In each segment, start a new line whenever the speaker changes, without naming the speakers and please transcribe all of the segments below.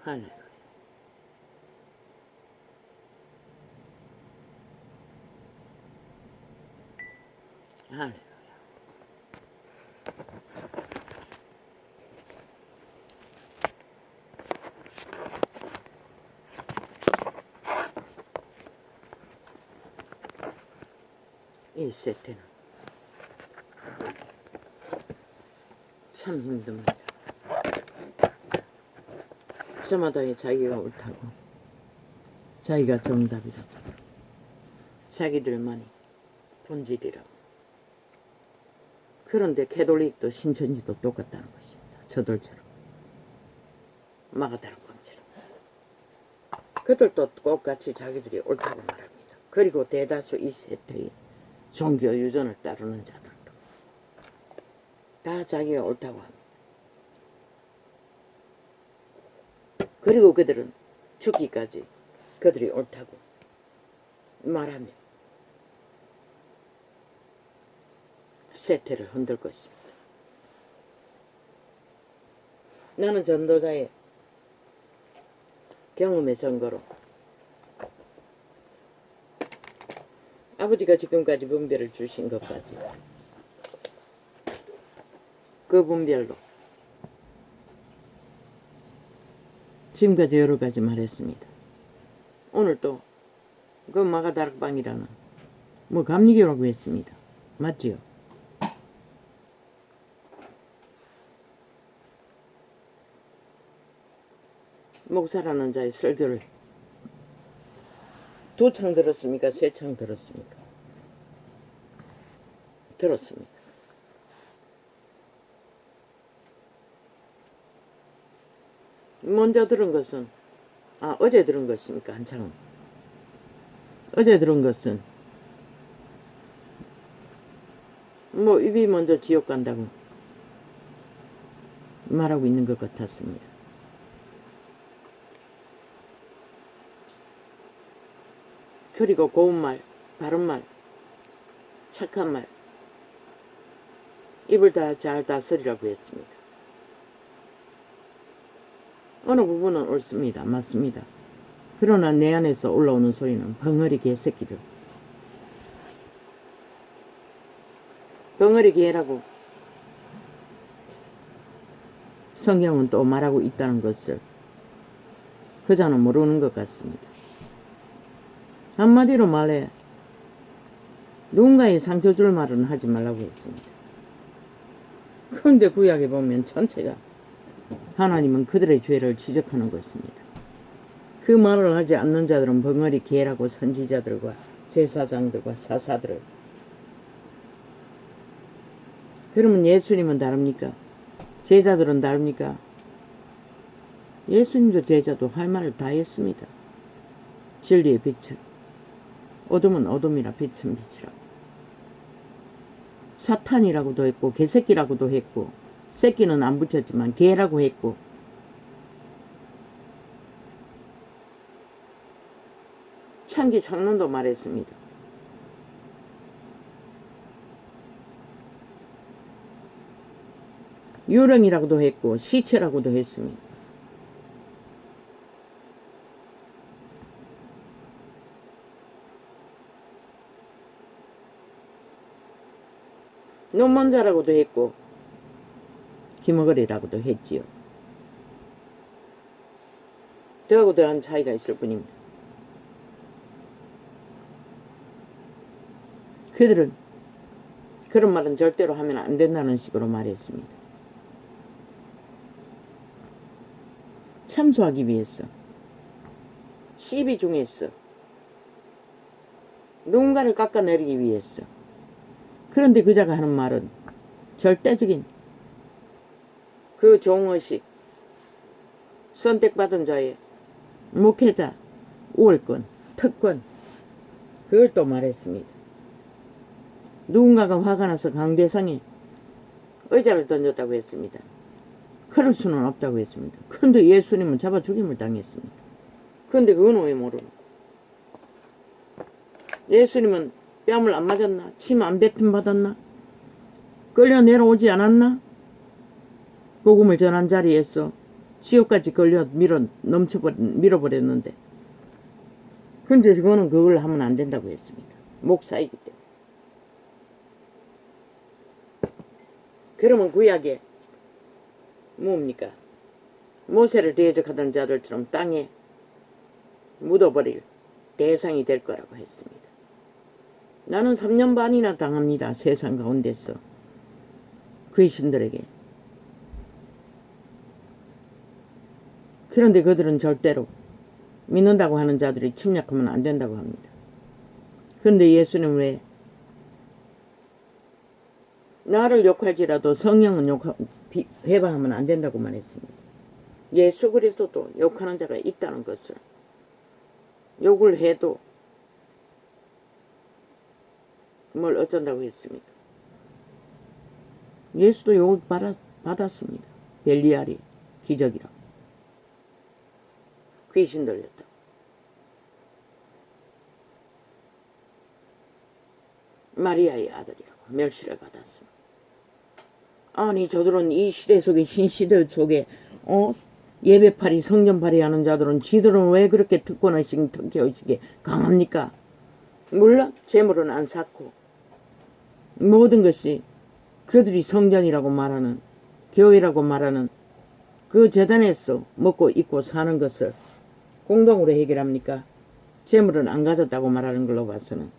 할렐루야. 할렐루야. 이 세태는 참 힘듭니다. 저마다의 자기가 옳다고, 자기가 정답이라고, 자기들만이 본질이라고. 그런데 캐톨릭도 신천지도 똑같다는 것입니다. 저들처럼, 마가다락방처럼. 그들도 똑같이 자기들이 옳다고 말합니다. 그리고 대다수 이 세태의 종교 유전을 따르는 자들도 다 자기가 옳다고 합니다. 그리고 그들은 죽기까지 그들이 옳다고 말하며 세태를 흔들 것입니다. 나는 전도자의 경험의 증거로 아버지가 지금까지 분별을 주신 것까지 그 분별로 지금까지 여러 가지 말했습니다. 오늘 또 그 마가다락방이라는 뭐 감리교라고 했습니다. 맞지요? 목사라는 자의 설교를 2창 들었습니까? 3창 들었습니까? 들었습니다. 먼저 들은 것은 어제 들은 것입니까? 한창은 어제 들은 것은 뭐 입이 먼저 지옥 간다고 말하고 있는 것 같았습니다. 그리고 고운 말, 바른 말, 착한 말, 입을 잘 다스리라고 했습니다. 어느 부분은 옳습니다. 맞습니다. 그러나 내 안에서 올라오는 소리는 벙어리 개새끼들. 벙어리 개라고 성경은 또 말하고 있다는 것을 그자는 모르는 것 같습니다. 한마디로 말해 누군가의 상처 줄 말은 하지 말라고 했습니다. 그런데 구약에 보면 전체가 하나님은 그들의 죄를 지적하는 것입니다. 그 말을 하지 않는 자들은 벙어리 개라고 선지자들과 제사장들과 사사들을. 그러면 예수님은 다릅니까? 제자들은 다릅니까? 예수님도 제자도 할 말을 다 했습니다. 진리의 빛을, 어둠은 어둠이라 빛은 빛이라고. 사탄이라고도 했고 개새끼라고도 했고, 새끼는 안 붙였지만 개라고 했고, 창기 창론도 말했습니다. 유령이라고도 했고 시체라고도 했습니다. 논문자라고도 했고 기머거리라고도 했지요. 저하고 더한 차이가 있을 뿐입니다. 그들은 그런 말은 절대로 하면 안 된다는 식으로 말했습니다. 참소하기 위해서, 시비 중에서, 누군가를 깎아내리기 위해서. 그런데 그자가 하는 말은 절대적인 그 종의식, 선택받은 자의 목회자, 우월권, 특권, 그걸 또 말했습니다. 누군가가 화가 나서 강대상에 의자를 던졌다고 했습니다. 그럴 수는 없다고 했습니다. 그런데 예수님은 잡아 죽임을 당했습니다. 그런데 그건 왜 모르노? 예수님은 뺨을 안 맞았나? 침 안 뱉음 받았나? 끌려 내려오지 않았나? 복음을 전한 자리에서 지옥까지 걸려 밀어버렸는데. 근데 그거는 그걸 하면 안 된다고 했습니다. 목사이기 때문에. 그러면 구약에 뭡니까? 모세를 대적하던 자들처럼 땅에 묻어버릴 대상이 될 거라고 했습니다. 나는 3년 반이나 당합니다. 세상 가운데서 귀신들에게. 그런데 그들은 절대로 믿는다고 하는 자들이 침략하면 안 된다고 합니다. 그런데 예수는 왜 나를 욕할지라도 성령은 회방하면 안 된다고 말했습니다. 예수 그리스도도 욕하는 자가 있다는 것을, 욕을 해도 뭘 어쩐다고 했습니까? 예수도 욕을 받았습니다. 벨리알이 기적이라고. 귀신 들렸다고. 마리아의 아들이라고 멸시를 받았습니다. 아니 저들은 이 시대 속에, 신시대 속에 예배팔이 성전팔이 하는 자들은 지들은 왜 그렇게 특권의식 특혜의식에 강합니까? 물론 재물은 안 쌓고 모든 것이 그들이 성전이라고 말하는, 교회라고 말하는 그 재단에서 먹고 입고 사는 것을 공동으로 해결합니까? 재물은 안 가졌다고 말하는 걸로 봐서는.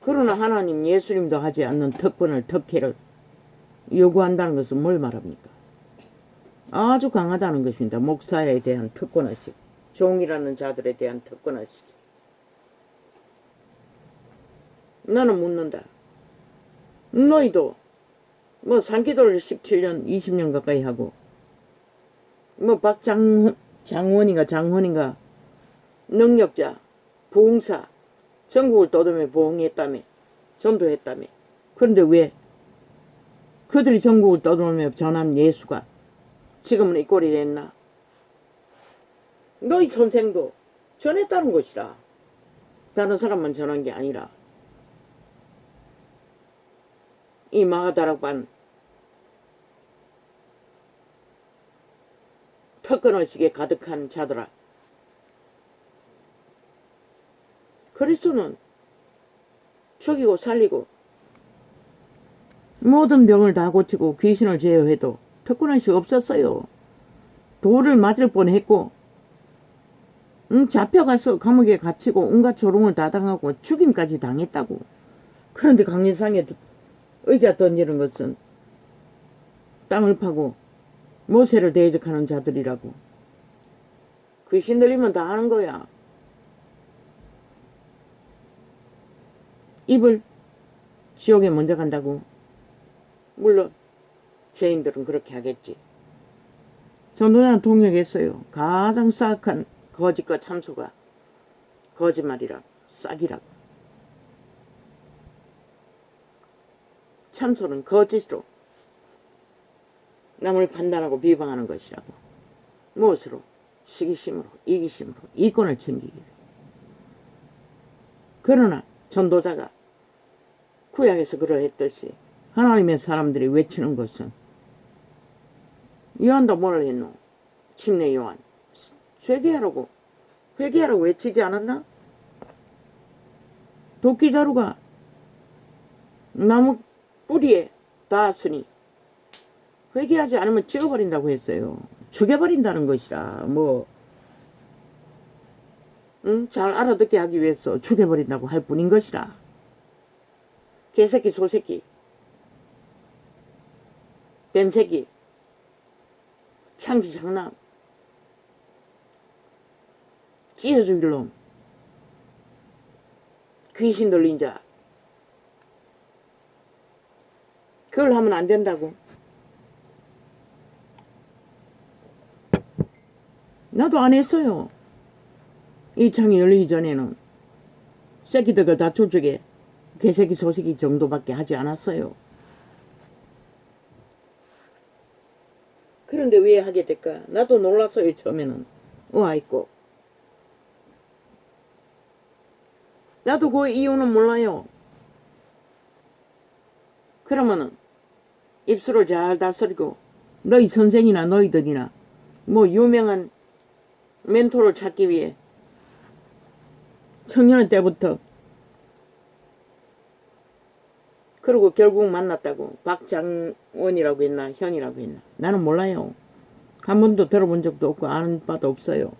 그러나 하나님 예수님도 하지 않는 특권을, 특혜를 요구한다는 것은 뭘 말합니까? 아주 강하다는 것입니다. 목사에 대한 특권의식, 종이라는 자들에 대한 특권의식. 나는 묻는다. 너희도 뭐 산기도를 17년 20년 가까이 하고 뭐 장원인가 능력자, 부흥사, 전국을 떠돌며 부흥했다며, 전도했다며. 그런데 왜 그들이 전국을 떠돌며 전한 예수가 지금은 이 꼴이 됐나? 너희 선생도 전했다는 것이라. 다른 사람만 전한 게 아니라. 이 마하다락반 특권의식에 가득한 자들아. 그리스도는 죽이고 살리고 모든 병을 다 고치고 귀신을 제어해도 특권의식 없었어요. 돌을 맞을 뻔했고 잡혀가서 감옥에 갇히고 온갖 조롱을 다 당하고 죽임까지 당했다고. 그런데 강림상에 의자 던지는 것은 땅을 파고 모세를 대적하는 자들이라고. 귀신 들리면 다 하는 거야. 입을 지옥에 먼저 간다고. 물론 죄인들은 그렇게 하겠지. 전도자는 동역했어요. 가장 싹한 거짓과 참소가 거짓말이라고, 싹이라고. 참소는 거짓으로 남을 판단하고 비방하는 것이라고. 무엇으로? 시기심으로, 이기심으로, 이권을 챙기기. 그러나 전도자가 구약에서 그러했듯이 하나님의 사람들이 외치는 것은, 요한도 뭐를 했노? 침례 요한 회개하라고 외치지 않았나? 도끼자루가 나무 뿌리에 닿았으니 회개하지 않으면 찍어버린다고 했어요. 죽여버린다는 것이라. 잘 알아듣게 하기 위해서 죽여버린다고 할 뿐인 것이라. 개새끼, 소새끼, 뱀새끼, 창기 장남, 찢어 죽일 놈, 귀신 들린 자, 그걸 하면 안 된다고. 나도 안 했어요. 이 창이 열리기 전에는 새끼들 다 출적에 개새끼 소새끼 정도밖에 하지 않았어요. 그런데 왜 하게 될까? 나도 놀랐어요. 처음에는 아이고. 나도 그 이유는 몰라요. 그러면은 입술을 잘 다스리고 너희 선생이나 너희들이나 뭐 유명한 멘토를 찾기 위해 청년 때부터 그리고 결국 만났다고 박장원이라고 했나 현이라고 했나 나는 몰라요. 한 번도 들어본 적도 없고 아는 바도 없어요.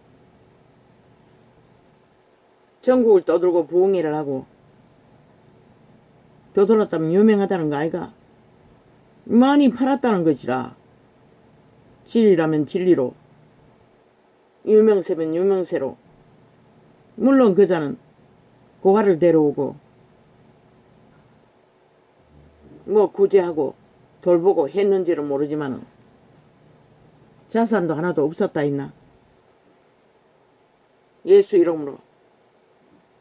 전국을 떠들고 부흥회를 하고 떠돌았다면 유명하다는 거 아이가? 많이 팔았다는 것이라. 진리라면 진리로, 유명세면 유명세로. 물론 그자는 고가를 데려오고 뭐 구제하고 돌보고 했는지는 모르지만은 자산도 하나도 없었다 했나? 예수 이름으로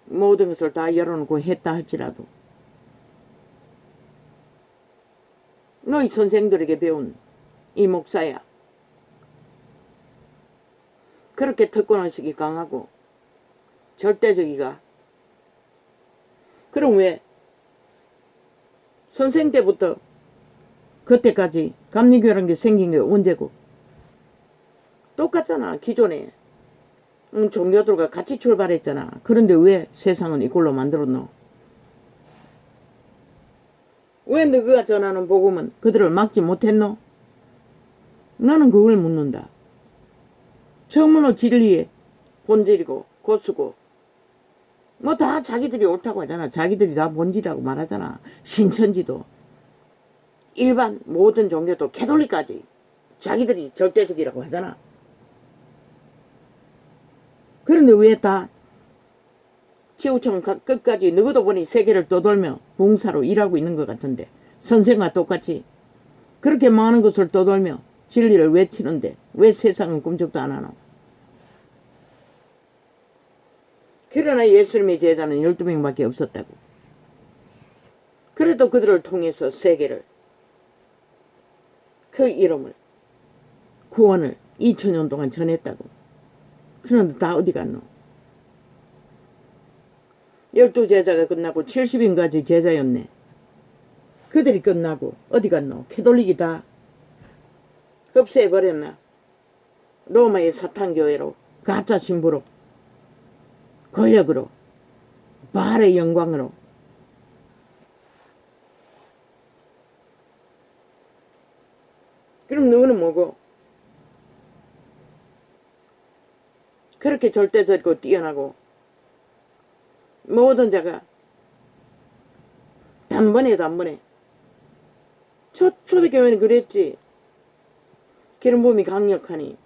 모든 것을 다 열어놓고 했다 할지라도 너희 선생들에게 배운 이 목사야. 그렇게 특권의식이 강하고 절대적이가. 그럼 왜 선생 때부터 그때까지 감리교라는 게 생긴 게 언제고? 똑같잖아. 기존에 종교들과 같이 출발했잖아. 그런데 왜 세상은 이꼴로 만들었노? 왜 너가 전하는 복음은 그들을 막지 못했노? 나는 그걸 묻는다. 처음으로 진리의 본질이고 고수고 뭐 다 자기들이 옳다고 하잖아. 자기들이 다 본질이라고 말하잖아. 신천지도 일반 모든 종교도 캐톨릭까지 자기들이 절대적이라고 하잖아. 그런데 왜 다 지구촌 끝까지 누구도 보니 세계를 떠돌며 봉사로 일하고 있는 것 같은데 선생과 똑같이 그렇게 많은 것을 떠돌며 진리를 외치는데 왜 세상은 꿈쩍도 안 하노? 그러나 예수님의 제자는 12명밖에 없었다고. 그래도 그들을 통해서 세계를 그 이름을 구원을 2000년 동안 전했다고. 그런데 다 어디 갔노? 12제자가 끝나고 70인까지 제자였네. 그들이 끝나고 어디 갔노? 캐톨릭이 다 흡수해버렸나? 로마의 사탄교회로 가짜 신부로 권력으로 바알의 영광으로. 그럼 누구는 뭐고? 그렇게 절대적이고 뛰어나고 모든 자가 단번에 초대교회는 그랬지. 기름 부음이 강력하니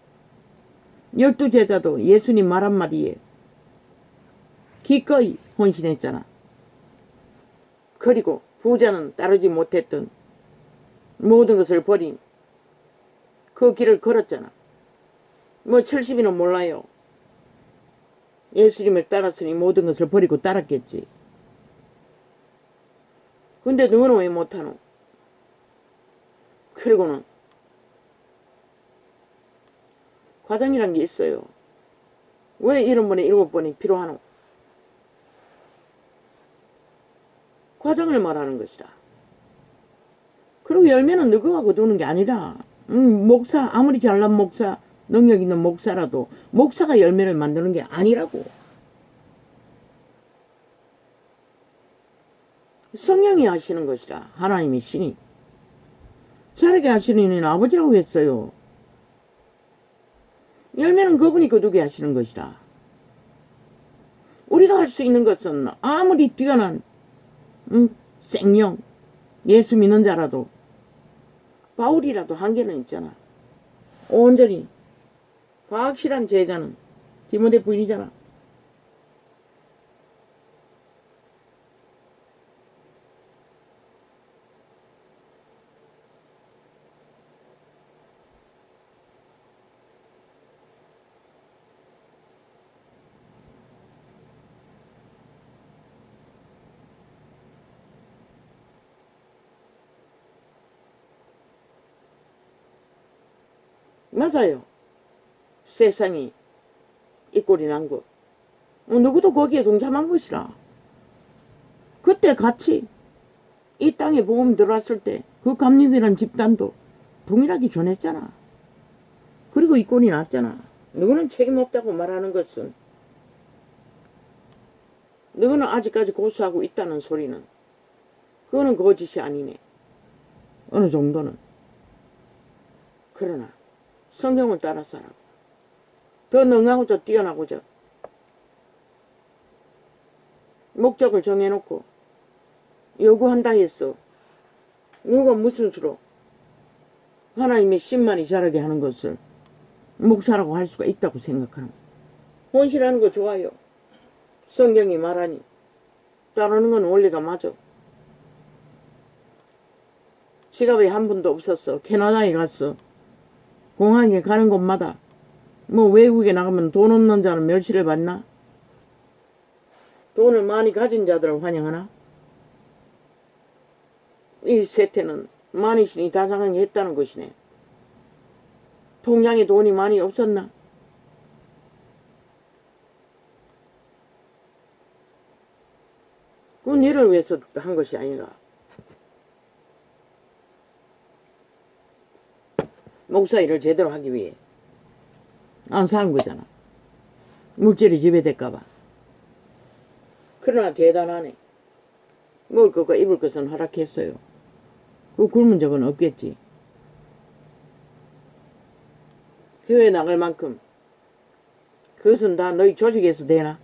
12제자도 예수님 말 한마디에 기꺼이 헌신했잖아. 그리고 부자는 따르지 못했던 모든 것을 버린 그 길을 걸었잖아. 뭐 70인은 몰라요. 예수님을 따랐으니 모든 것을 버리고 따랐겠지. 근데 누구는 왜 못하노? 그리고는 과정이란 게 있어요. 왜 7번에 7번이 필요하노? 과정을 말하는 것이다. 그리고 열매는 너가 거두는 게 아니라 목사 아무리 잘난 목사 능력 있는 목사라도 목사가 열매를 만드는 게 아니라고. 성령이 하시는 것이라. 하나님이 신이 잘하게 하시는 이는 아버지라고 했어요. 열매는 그분이 거두게 하시는 것이라. 우리가 할 수 있는 것은 아무리 뛰어난 생령 예수 믿는 자라도 바울이라도 한계는 있잖아. 온전히 확실한 제자는 디모데 부인이잖아. 맞아요. 세상이 이 꼴이 난 거. 누구도 거기에 동참한 것이라. 그때 같이 이 땅에 복음 들어왔을 때 그 감리교라는 집단도 동일하게 전했잖아. 그리고 이 꼴이 났잖아. 너는 책임 없다고 말하는 것은, 너는 아직까지 고수하고 있다는 소리는 그거는 거짓이 아니네. 어느 정도는. 그러나 성경을 따라서 하라고. 더 능하고자 뛰어나고자 목적을 정해놓고 요구한다 했어. 누가 무슨 수로 하나님의 신만이 자라게 하는 것을 목사라고 할 수가 있다고 생각하는 거야. 혼실하는 거 좋아요. 성경이 말하니 따르는 건 원리가 맞아. 지갑에 한 푼도 없었어. 캐나다에 갔어. 공항에 가는 곳마다 뭐 외국에 나가면 돈 없는 자는 멸시를 받나? 돈을 많이 가진 자들을 환영하나? 이 세태는 만이신이 다장했다는 것이네. 통장에 돈이 많이 없었나? 그건 얘를 위해서 한 것이 아닌가. 목사 일을 제대로 하기 위해 안 사는 거잖아. 물질이 지배될까봐. 그러나 대단하네. 먹을 것과 입을 것은 허락했어요. 그 굶은 적은 없겠지. 해외에 나갈 만큼 그것은 다 너희 조직에서 되나?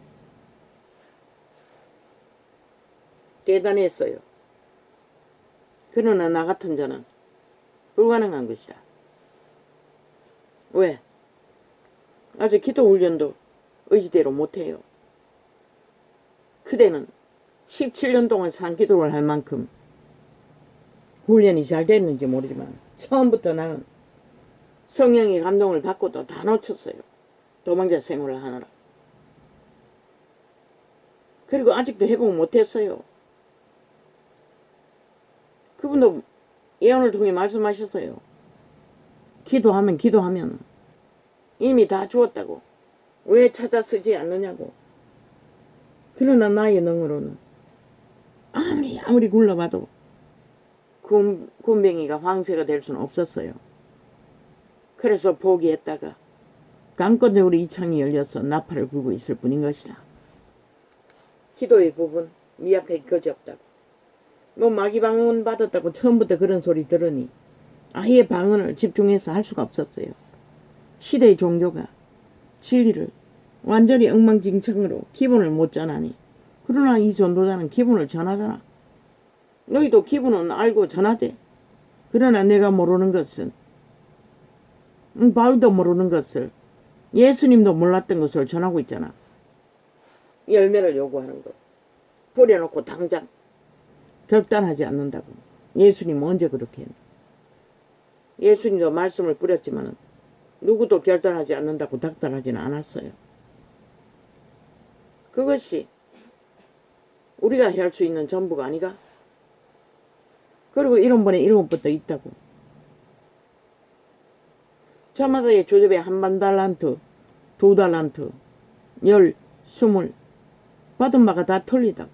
대단했어요. 그러나 나 같은 자는 불가능한 것이다. 왜? 아직 기도 훈련도 의지대로 못해요. 그대는 17년 동안 산기도를 할 만큼 훈련이 잘 됐는지 모르지만 처음부터 나는 성령의 감동을 받고도 다 놓쳤어요. 도망자 생활을 하느라. 그리고 아직도 회복 못했어요. 그분도 예언을 통해 말씀하셨어요. 기도하면 이미 다 주었다고. 왜 찾아 쓰지 않느냐고. 그러나 나의 능으로는 아무리 굴러봐도 군뱅이가 황새가 될 수는 없었어요. 그래서 포기했다가 강건대우리 이창이 열려서 나팔을 불고 있을 뿐인 것이라. 기도의 부분 미약하기 거지없다고. 뭐 마귀 방언 받았다고 처음부터 그런 소리 들으니 아예 방언을 집중해서 할 수가 없었어요. 시대의 종교가 진리를 완전히 엉망진창으로 기본을 못 전하니. 그러나 이 전도자는 기본을 전하잖아. 너희도 기본은 알고 전하되. 그러나 내가 모르는 것은, 바울도 모르는 것을, 예수님도 몰랐던 것을 전하고 있잖아. 열매를 요구하는 거. 버려놓고 당장 결단하지 않는다고. 예수님 언제 그렇게 했나? 예수님도 말씀을 뿌렸지만 누구도 결단하지 않는다고 닥달하지는 않았어요. 그것이 우리가 할 수 있는 전부가 아니가? 그리고 1원번에 7번도 있다고. 저마다의 조접에 1만 달란트, 2달란트, 10, 20 받은 바가 다 틀리다고.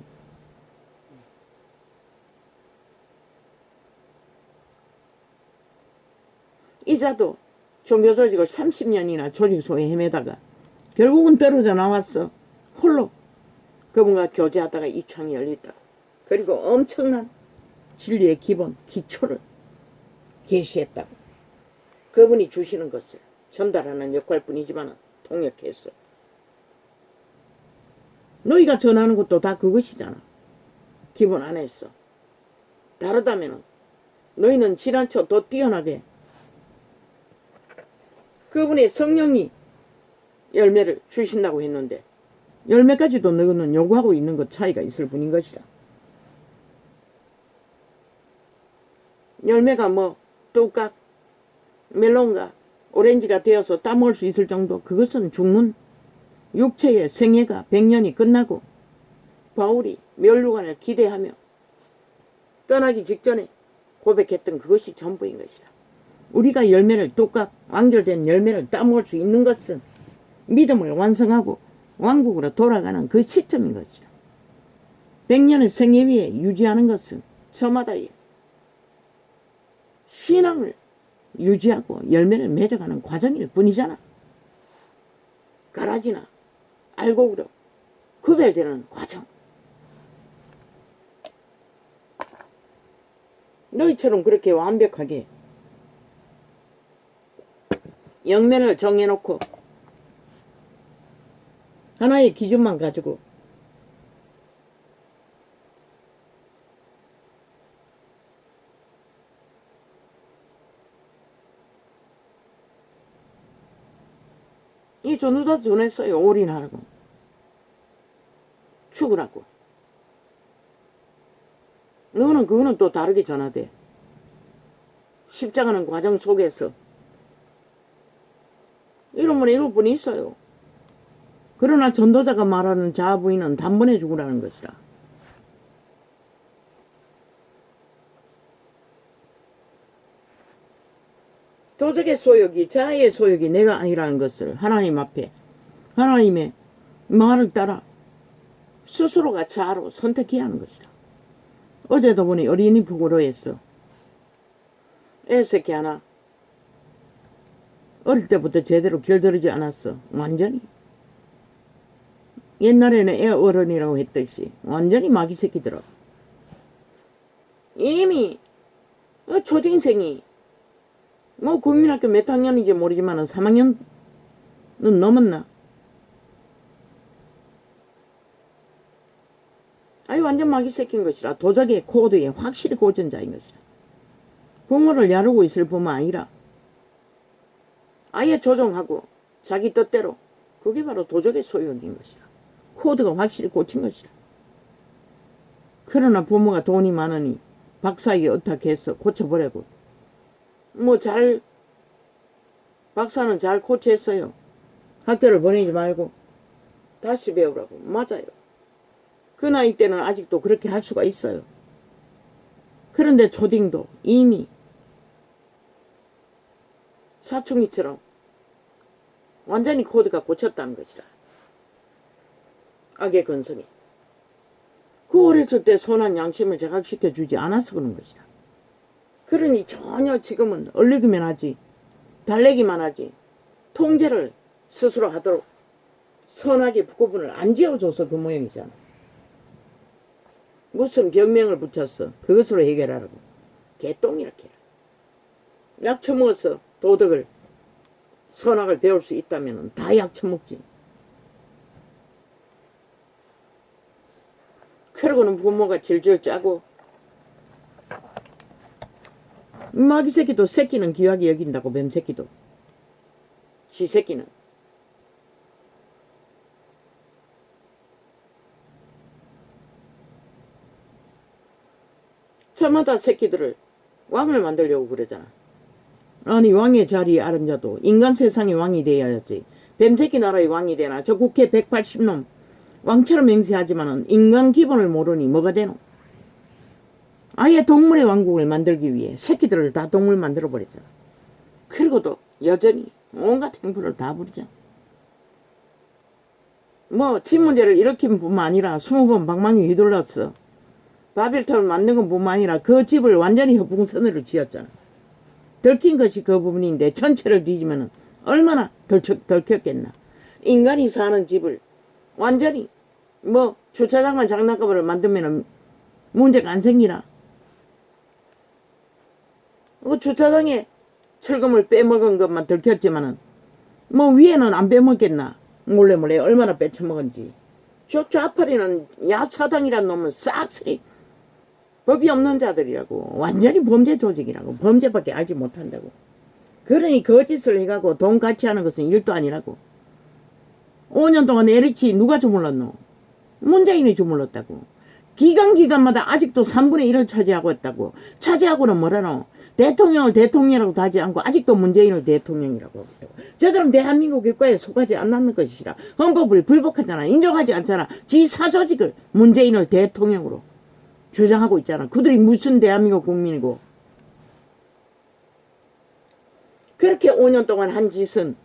이자도 종교조직을 30년이나 조직소에 헤매다가 결국은 떨어져 나왔어. 홀로 그분과 교제하다가 이 창이 열렸다고. 그리고 엄청난 진리의 기본, 기초를 계시했다고. 그분이 주시는 것을 전달하는 역할뿐이지만 통역했어. 너희가 전하는 것도 다 그것이잖아. 기본 안에서. 다르다면 너희는 지나쳐 더 뛰어나게 그분의 성령이 열매를 주신다고 했는데 열매까지도 너희는 요구하고 있는 것 차이가 있을 뿐인 것이라. 열매가 뭐 뚜깍, 멜론가, 오렌지가 되어서 따먹을 수 있을 정도. 그것은 죽는 육체의 생애가 100년이 끝나고 바울이 멸류관을 기대하며 떠나기 직전에 고백했던 그것이 전부인 것이라. 우리가 열매를 뚜깍 완결된 열매를 따먹을 수 있는 것은 믿음을 완성하고 왕국으로 돌아가는 그 시점인 것이라. 100년의 생애 위에 유지하는 것은 저마다의 신앙을 유지하고 열매를 맺어가는 과정일 뿐이잖아. 가라지나 알곡으로 구별되는 과정. 너희처럼 그렇게 완벽하게 영면을 정해놓고 하나의 기준만 가지고 이 전부 다 전했어요. 올인하라고, 죽으라고. 너는 그거는 또 다르게 전하대. 십자가는 과정 속에서 이런 분이 이런 분이 있어요. 그러나 전도자가 말하는 자아부인은 단번에 죽으라는 것이라. 도적의 소욕이 자아의 소욕이 내가 아니라는 것을 하나님 앞에 하나님의 말을 따라 스스로가 자아로 선택해야 하는 것이라. 어제도 보니 어린이 부고로 했어. 애새끼 하나 어릴 때부터 제대로 길들이지 않았어. 완전히. 옛날에는 애 어른이라고 했듯이 완전히 마귀 새끼들아. 이미 초딩생이 뭐 국민학교 몇 학년인지 모르지만 3학년은 넘었나? 아이 완전 마귀 새끼인 것이라. 도적의 코드에 확실히 고전자인 것이라. 부모를 야르고 있을 뿐만 아니라 아예 조종하고 자기 뜻대로. 그게 바로 도적의 소욕인 것이라. 코드가 확실히 꽂힌 것이라. 그러나 부모가 돈이 많으니 박사에게 의탁해서 고쳐보려고. 뭐 박사는 잘 고쳤어요. 학교를 보내지 말고 다시 배우라고. 맞아요. 그 나이 때는 아직도 그렇게 할 수가 있어요. 그런데 초딩도 이미 사춘기처럼 완전히 코드가 꽂혔다는 것이라. 악의 근성이. 그 어렸을 때 선한 양심을 자각시켜 주지 않아서 그런 것이라. 그러니 전혀 지금은 얼리기만 하지 달래기만 하지 통제를 스스로 하도록 선하게 구분을 안 지어줘서 그 모양이잖아. 무슨 병명을 붙였어. 그것으로 해결하라고. 개똥이렇게 해라. 약 처먹어서 도덕을 선악을 배울 수 있다면 다 약 처먹지. 그러고는 부모가 질질 짜고 마귀 새끼도 새끼는 귀하게 여긴다고. 뱀 새끼도 지 새끼는. 저마다 새끼들을 왕을 만들려고 그러잖아. 아니 왕의 자리에 아른 자도 인간 세상의 왕이 돼야지. 뱀새끼 나라의 왕이 되나. 저 국회 180놈 왕처럼 맹세하지만은 인간 기본을 모르니 뭐가 되노. 아예 동물의 왕국을 만들기 위해 새끼들을 다 동물 만들어버렸잖아. 그리고도 여전히 온갖 행보를 다 부리잖아. 뭐 집 문제를 일으킨 뿐만 아니라 20번 방망이 휘둘렀어. 바벨탑을 만든 건 뿐만 아니라 그 집을 완전히 허풍선으로 지었잖아. 들킨 것이 그 부분인데 전체를 뒤지면 얼마나 덜켰겠나. 인간이 사는 집을 완전히 뭐 주차장만 장난감으로 만들면 문제가 안 생기나. 그 주차장에 철금을 빼먹은 것만 들켰지만은 뭐 위에는 안 빼먹겠나. 몰래 얼마나 빼쳐먹은지. 저 좌파리는 야차당이란 놈은 싹쓸이 법이 없는 자들이라고. 완전히 범죄 조직이라고. 범죄밖에 알지 못한다고. 그러니 거짓을 해가고 돈 같이 하는 것은 일도 아니라고. 5년 동안 LH 누가 주물렀노? 문재인이 주물렀다고. 기간마다 아직도 3분의 1을 차지하고 있다고. 차지하고는 뭐라노? 대통령을 대통령이라고 하지 않고 아직도 문재인을 대통령이라고 하고 있다고. 저들은 대한민국 국가에 속하지 않는 것이라. 헌법을 불복하잖아. 인정하지 않잖아. 지 사조직을 문재인을 대통령으로 주장하고 있잖아. 그들이 무슨 대한민국 국민이고. 그렇게 5년 동안 한 짓은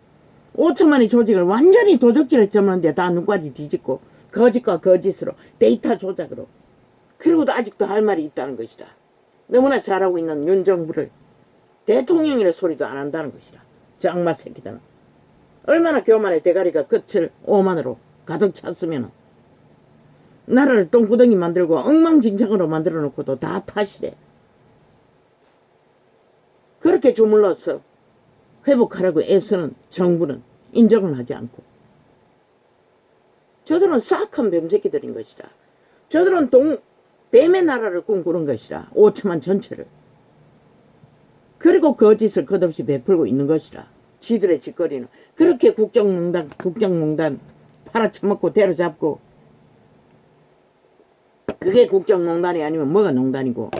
5천만의 조직을 완전히 도적질을 점는데 다 눈까지 뒤집고 거짓과 거짓으로 데이터 조작으로. 그리고도 아직도 할 말이 있다는 것이다. 너무나 잘하고 있는 윤 정부를 대통령이라 소리도 안 한다는 것이다. 저 악마 새끼들은. 얼마나 교만의 대가리가 끝을 오만으로 가득 찼으면 나라를 똥구덩이 만들고 엉망진창으로 만들어 놓고도 다 탓이래. 그렇게 주물러서 회복하라고 애쓰는 정부는 인정을 하지 않고, 저들은 싹한 뱀새끼들인 것이다. 저들은 뱀의 나라를 꿈꾸는 것이라. 5천만 전체를. 그리고 거짓을 끝없이 베풀고 있는 것이라. 지들의 짓거리는 그렇게 국정농단 팔아쳐먹고 때려잡고, 그게 국정농단이 아니면 뭐가 농단이고,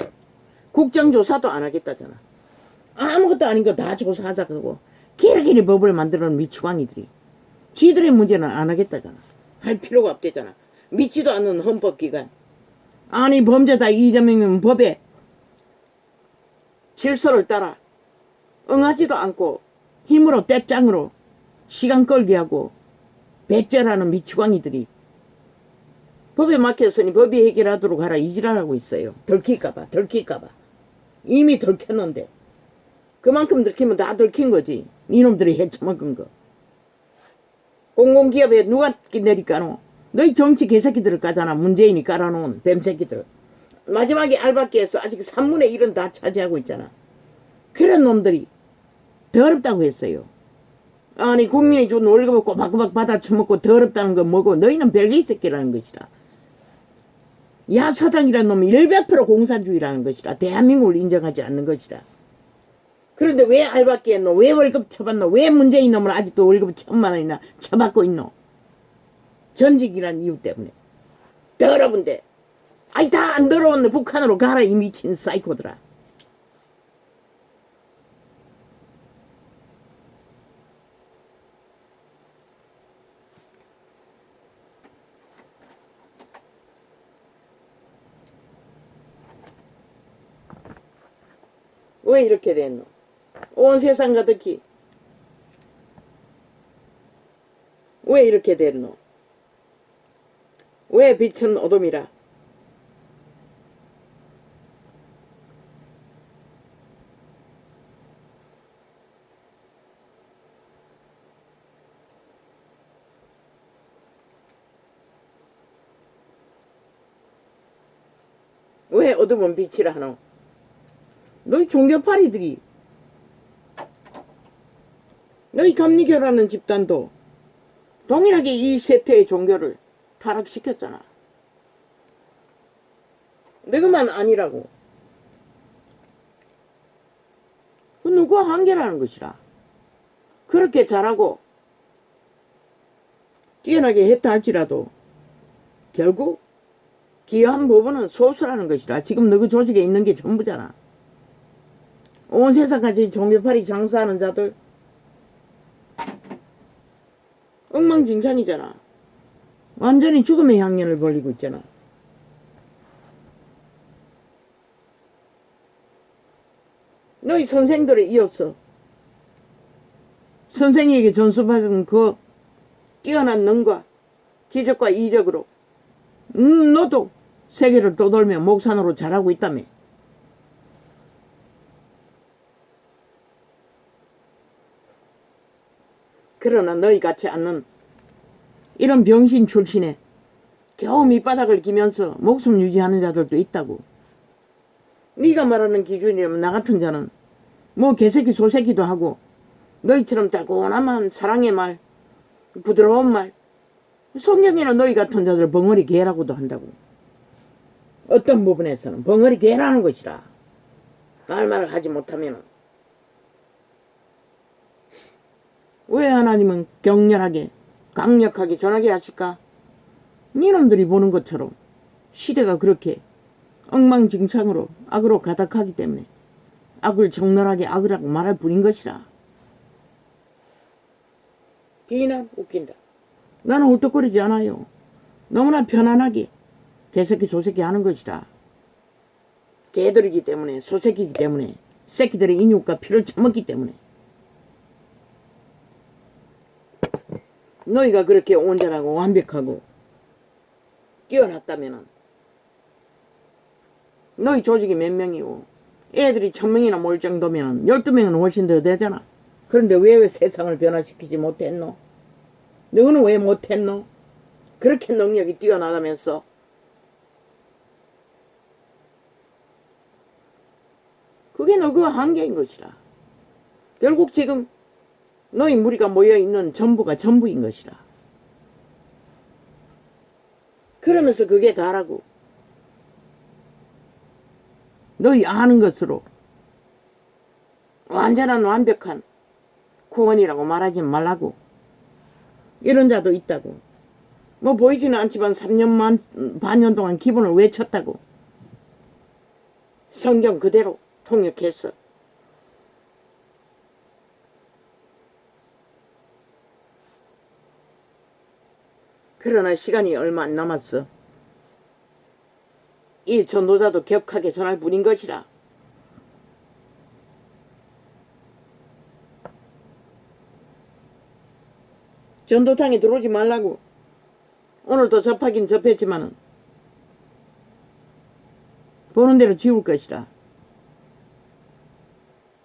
국정조사도 안 하겠다잖아. 아무것도 아닌 거 다 조사하자고 기리기리 법을 만들어놓은 미치광이들이 지들의 문제는 안 하겠다잖아. 할 필요가 없대잖아. 믿지도 않는 헌법기관. 아니 범죄자 이재명이면 법에 질서를 따라 응하지도 않고 힘으로 떼짱으로 시간 끌게 하고 배째라는 미치광이들이 법에 막혔으니 법이 해결하도록 하라 이지랄하고 있어요. 들킬까봐. 이미 들켰는데 그만큼 들키면 다 들킨 거지. 이놈들이 헤쳐먹은 거. 공공기업에 누가 내릴까노? 너희 정치 개새끼들을 까잖아. 문재인이 깔아놓은 뱀새끼들. 마지막에 알바끼에서 아직 3분의 1은 다 차지하고 있잖아. 그런 놈들이 더럽다고 했어요. 아니 국민이 준 월급을 꼬박꼬박 받아 처먹고 더럽다는 건 뭐고, 너희는 별개의 새끼라는 것이라. 야사당이라는 놈이 100% 공산주의라는 것이라. 대한민국을 인정하지 않는 것이라. 그런데 왜 알바끼 했노? 왜 월급 쳐받노? 왜 문재인 놈은 아직도 월급 1,000만 원이나 쳐받고 있노? 전직이란 이유 때문에. 더러운데. 아이 다 안 더러웠네. 북한으로 가라 이 미친 사이코들아. 왜 이렇게 됐노? 온 세상 가득히 왜 이렇게 됐노? 왜 빛은 어둠이라? 왜 어둠은 빛이라 하노? 너희 종교파리들이, 너희 감리교라는 집단도 동일하게 이 세태의 종교를 타락시켰잖아. 너희만 아니라고. 그 누구와 한계라는 것이라. 그렇게 잘하고 뛰어나게 했다 할지라도 결국 기여한 부분은 소수라는 것이라. 지금 너희 조직에 있는 게 전부잖아. 온 세상까지 종교파리 장사하는 자들 엉망진창이잖아. 완전히 죽음의 향연을 벌리고 있잖아. 너희 선생들에 이어서 선생에게 전수받은 그 뛰어난 능과 기적과 이적으로 너도 세계를 떠돌며 목산으로 자라고 있다며. 그러나 너희 같지 않는 이런 병신 출신에 겨우 밑바닥을 기면서 목숨 유지하는 자들도 있다고. 네가 말하는 기준이라면 나 같은 자는 뭐 개새끼 소새끼도 하고 너희처럼 달고나만 사랑의 말, 부드러운 말, 성경에는 너희 같은 자들 벙어리 개라고도 한다고. 어떤 부분에서는 벙어리 개라는 것이라. 말을 하지 못하면. 왜 하나님은 격렬하게 강력하게 전하게 하실까? 니놈들이 보는 것처럼 시대가 그렇게 엉망진창으로 악으로 가득하기 때문에 악을 적나라하게 악이라고 말할 뿐인 것이라. 비난 웃긴다. 나는 헐떡거리지 않아요. 너무나 편안하게 개새끼 소새끼 하는 것이라. 개들이기 때문에, 소새끼이기 때문에, 새끼들의 인육과 피를 처먹기 때문에. 너희가 그렇게 온전하고 완벽하고 뛰어났다면 너희 조직이 몇 명이고 애들이 1000명이나 모일 정도면 12명은 훨씬 더 되잖아. 그런데 왜 세상을 변화시키지 못했노? 너는 왜 못했노? 그렇게 능력이 뛰어나다면서. 그게 너그 한계인 것이라. 결국 지금 너희 무리가 모여있는 전부가 전부인 것이라. 그러면서 그게 다라고. 너희 아는 것으로 완전한 완벽한 구원이라고 말하지 말라고. 이런 자도 있다고. 뭐 보이지는 않지만 3년 반년 동안 기본을 외쳤다고. 성경 그대로 통역했어. 그러나 시간이 얼마 안 남았어. 이 전도자도 격하게 전할 뿐인 것이라. 전도탕에 들어오지 말라고. 오늘도 접하긴 접했지만은 보는 대로 지울 것이라.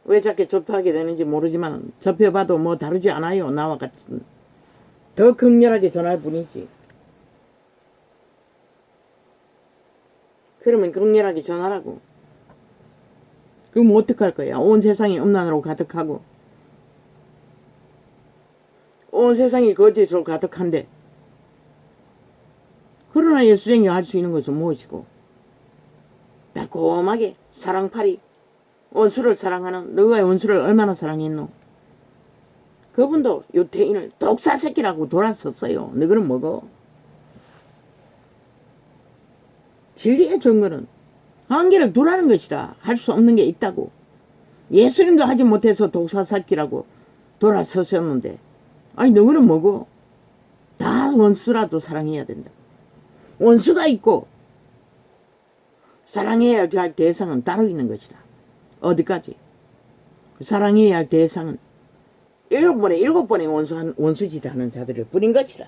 왜 저렇게 접하게 되는지 모르지만 접해봐도 뭐 다르지 않아요. 나와 같은. 더 극렬하게 전할 뿐이지. 그러면 극렬하게 전하라고. 그럼 어떡할 거야? 온 세상이 음란으로 가득하고 온 세상이 거짓으로 가득한데, 그러나 예수쟁이 할 수 있는 것은 무엇이고? 달콤하게 사랑팔이 원수를 사랑하는 너가 원수를 얼마나 사랑했노? 그분도 유태인을 독사새끼라고 돌았었어요. 너희는 뭐고? 진리의 증거는 한계를 두라는 것이라. 할 수 없는 게 있다고. 예수님도 하지 못해서 독사새끼라고 돌아섰었는데, 아니 너희는 뭐고? 다 원수라도 사랑해야 된다. 원수가 있고 사랑해야 할 대상은 따로 있는 것이라. 어디까지? 사랑해야 할 대상은 7번의 원수짓 하는 자들을 뿌린 것이라.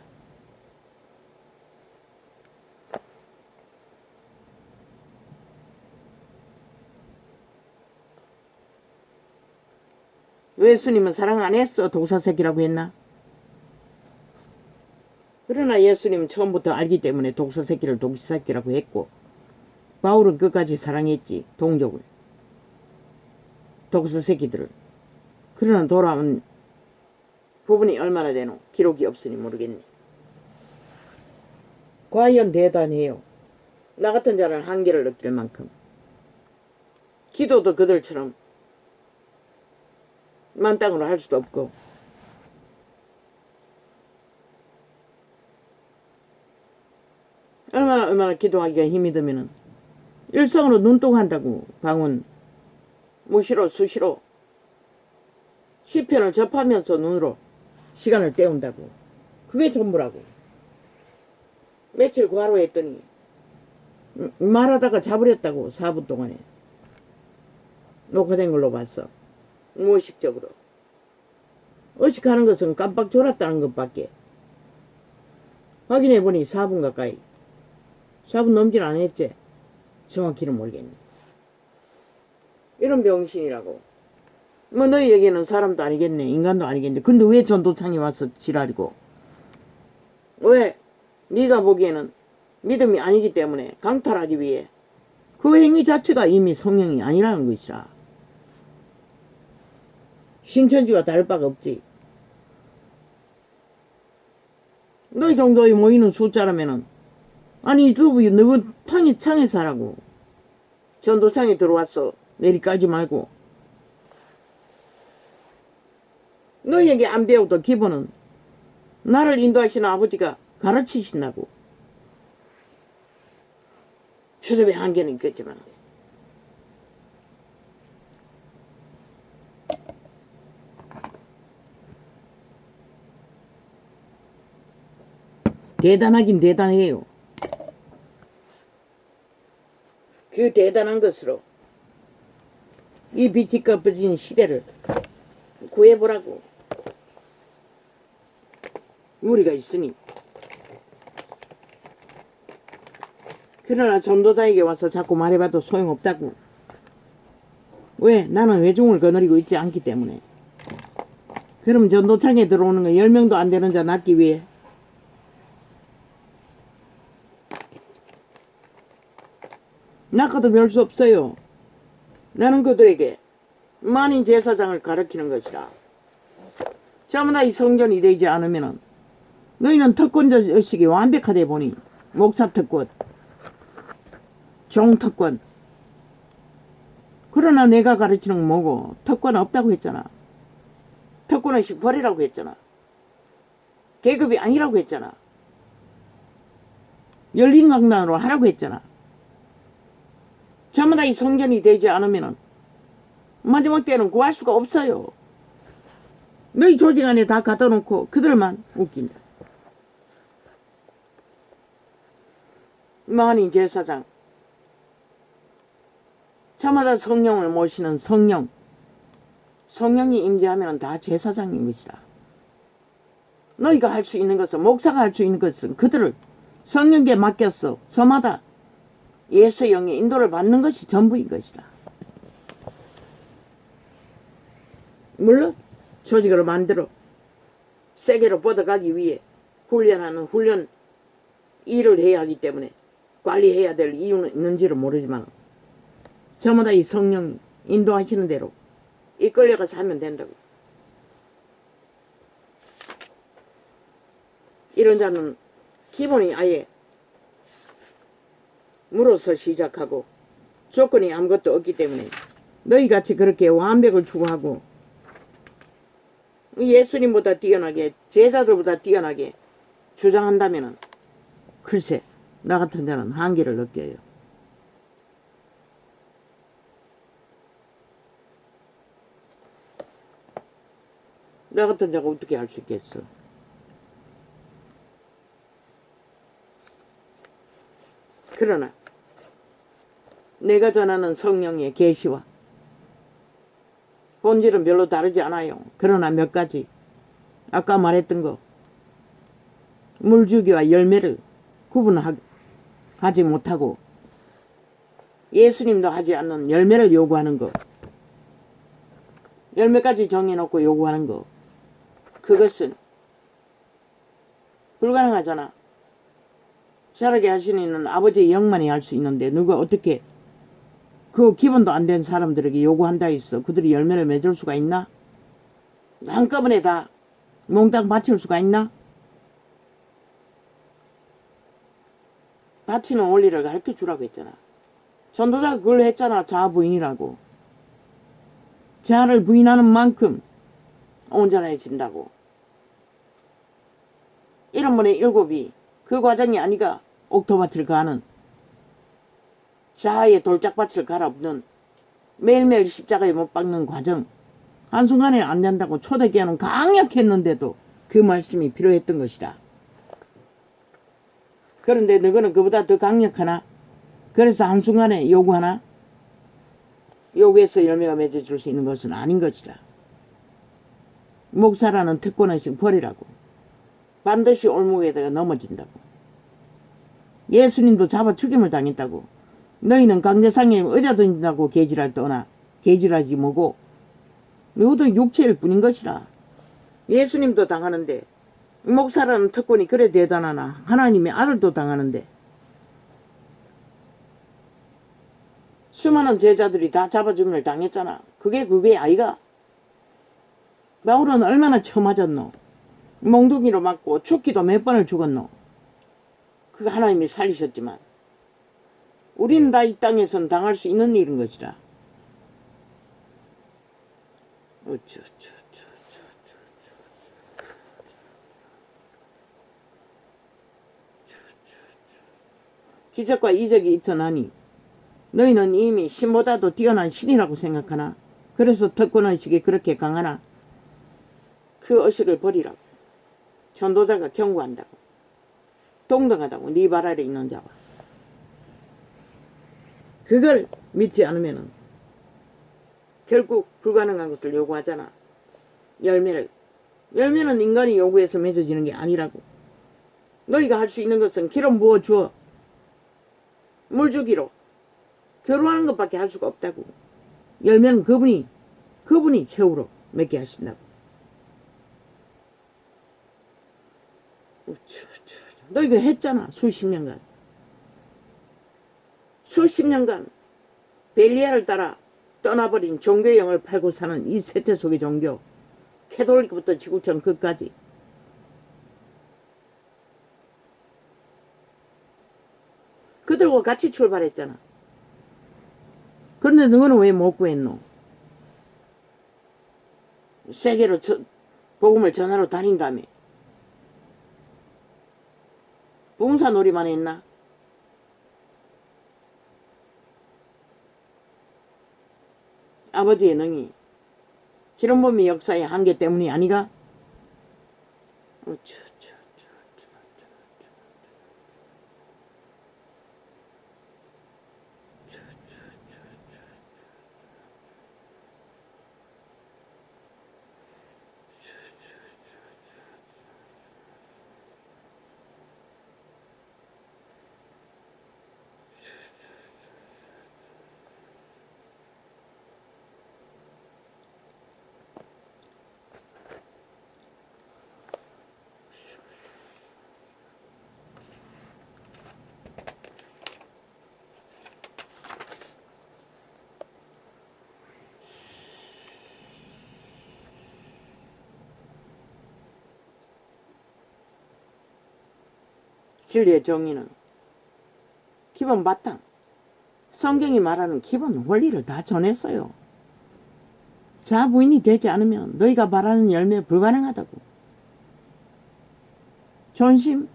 왜 예수님은 사랑 안 했어? 독사새끼라고 했나? 그러나 예수님은 처음부터 알기 때문에 독사새끼를 독사새끼라고 했고, 바울은 끝까지 사랑했지. 동족을, 독사새끼들을. 그러나 돌아온 부분이 얼마나 되노? 기록이 없으니 모르겠네. 과연 대단해요. 나 같은 자는 한계를 느낄 만큼. 기도도 그들처럼 만땅으로 할 수도 없고, 얼마나 기도하기가 힘이 들면은 일성으로 눈동한다고. 방언 무시로 수시로 시편을 접하면서 눈으로 시간을 때운다고. 그게 전부라고. 며칠 과로했더니 말하다가 자버렸다고. 4분 동안에 녹화된 걸로 봤어. 무의식적으로. 의식하는 것은 깜빡 졸았다는 것밖에. 확인해보니 4분 가까이. 4분 넘질 않았지. 정확히는 모르겠네. 이런 병신이라고. 뭐 너희에게는 사람도 아니겠네. 인간도 아니겠네. 근데 왜 전도창에 와서 지랄이고? 왜? 네가 보기에는 믿음이 아니기 때문에 강탈하기 위해. 그 행위 자체가 이미 성령이 아니라는 것이라. 신천지와 다를 바가 없지. 너희 정도에 모이는 숫자라면은, 아니 너희 창에서 하라고. 전도창에 들어왔어. 내리 깔지 말고. 너희에게 안 배워도 기본은 나를 인도하시는 아버지가 가르치신다고. 주접의 한계는 있겠지만. 대단하긴 대단해요. 그 대단한 것으로 이 빛이 꺼진 시대를 구해보라고. 우리가 있으니. 그러나 전도자에게 와서 자꾸 말해봐도 소용없다고. 왜? 나는 회중을 거느리고 있지 않기 때문에. 그럼 전도창에 들어오는 거 10명도 안 되는 자 낳기 위해. 낳아도 별 수 없어요. 나는 그들에게 만인 제사장을 가르치는 것이라. 전부 이 성전이 되지 않으면은 너희는 특권자 의식이 완벽하되 보니 목사 특권, 종 특권. 그러나 내가 가르치는 건 뭐고? 특권 없다고 했잖아. 특권의식 버리라고 했잖아. 계급이 아니라고 했잖아. 열린 강단으로 하라고 했잖아. 전부 다 이 성전이 되지 않으면은 마지막 때는 구할 수가 없어요. 너희 조직 안에 다 갖다 놓고 그들만 웃긴다. 만인 제사장, 저마다 성령을 모시는 성령, 성령이 임재하면 다 제사장인 것이라. 너희가 할 수 있는 것은, 목사가 할 수 있는 것은 그들을 성령께 맡겼어. 저마다 예수의 영의 인도를 받는 것이 전부인 것이라. 물론 조직을 만들어 세계로 뻗어가기 위해 훈련하는 훈련 일을 해야 하기 때문에 관리해야 될 이유는 있는지를 모르지만 저마다 이 성령 인도하시는 대로 이끌려가서 하면 된다고. 이런 자는 기본이 아예 물어서 시작하고 조건이 아무것도 없기 때문에 너희같이 그렇게 완벽을 추구하고 예수님보다 뛰어나게, 제자들보다 뛰어나게 주장한다면 글쎄 나 같은 자는 한계를 느껴요. 나 같은 자가 어떻게 할 수 있겠어. 그러나 내가 전하는 성령의 계시와 본질은 별로 다르지 않아요. 그러나 몇 가지 아까 말했던 거 물주기와 열매를 구분하지 못하고 예수님도 하지 않는 열매를 요구하는 거, 열매까지 정해놓고 요구하는 거, 그것은 불가능하잖아. 자라게 할 수 있는 아버지의 영만이 할 수 있는데 누가 어떻게 그 기본도 안 된 사람들에게 요구한다 했어. 그들이 열매를 맺을 수가 있나? 한꺼번에 다 몽땅 바칠 수가 있나? 바치는 원리를 가르쳐 주라고 했잖아. 전도자가 그걸 했잖아. 자아 부인이라고. 자아를 부인하는 만큼 온전해진다고. 1원분의 7이 그 과정이 아니가 옥토밭을 가는 자아의 돌짝밭을 갈아엎는 매일매일 십자가에 못 박는 과정 한순간에 안 된다고 초대교회는 강력했는데도 그 말씀이 필요했던 것이다. 그런데 너희는 그보다 더 강력하나? 그래서 한순간에 요구하나? 요구해서 열매가 맺어줄 수 있는 것은 아닌 것이다. 목사라는 특권의식 버리라고. 반드시 올무에다가 넘어진다고. 예수님도 잡아 죽임을 당했다고. 너희는 강제상에 의자 던진다고 개질할 떠나 개질하지 뭐고 너도 육체일 뿐인 것이라. 예수님도 당하는데 목사라는 특권이 그래 대단하나. 하나님의 아들도 당하는데 수많은 제자들이 다 잡아주임을 당했잖아. 그게 아이가. 바울은 얼마나 처맞았노. 몽둥이로 맞고 죽기도 몇 번을 죽었노. 그거 하나님이 살리셨지만 우리는 다 이 땅에선 당할 수 있는 일인 것이라. 기적과 이적이 있더나니 너희는 이미 신보다도 뛰어난 신이라고 생각하나? 그래서 특권의식이 그렇게 강하나? 그 의식을 버리라고. 전도자가 경고한다고. 동등하다고. 네 발 아래 있는 자와. 그걸 믿지 않으면 결국 불가능한 것을 요구하잖아. 열매는 인간이 요구해서 맺어지는 게 아니라고. 너희가 할 수 있는 것은 기름 부어주어 물 주기로 결혼하는 것밖에 할 수가 없다고. 열면 그분이 최후로 맺게 하신다고. 너 이거 했잖아. 수십 년간 벨리아를 따라 떠나버린 종교의 영을 팔고 사는 이 세태 속의 종교, 캐톨릭부터 지구촌 끝까지. 그들과 같이 출발했잖아. 그런데 너는 왜 못 구했노? 세계로 복음을 전하러 다닌다며. 봉사놀이만 했나? 아버지의 능이 기름범위 역사의 한계 때문이 아니가? 진리의 정의는 기본 바탕, 성경이 말하는 기본 원리를 다 전했어요. 자아 부인이 되지 않으면 너희가 말하는 열매 불가능하다고. 존심,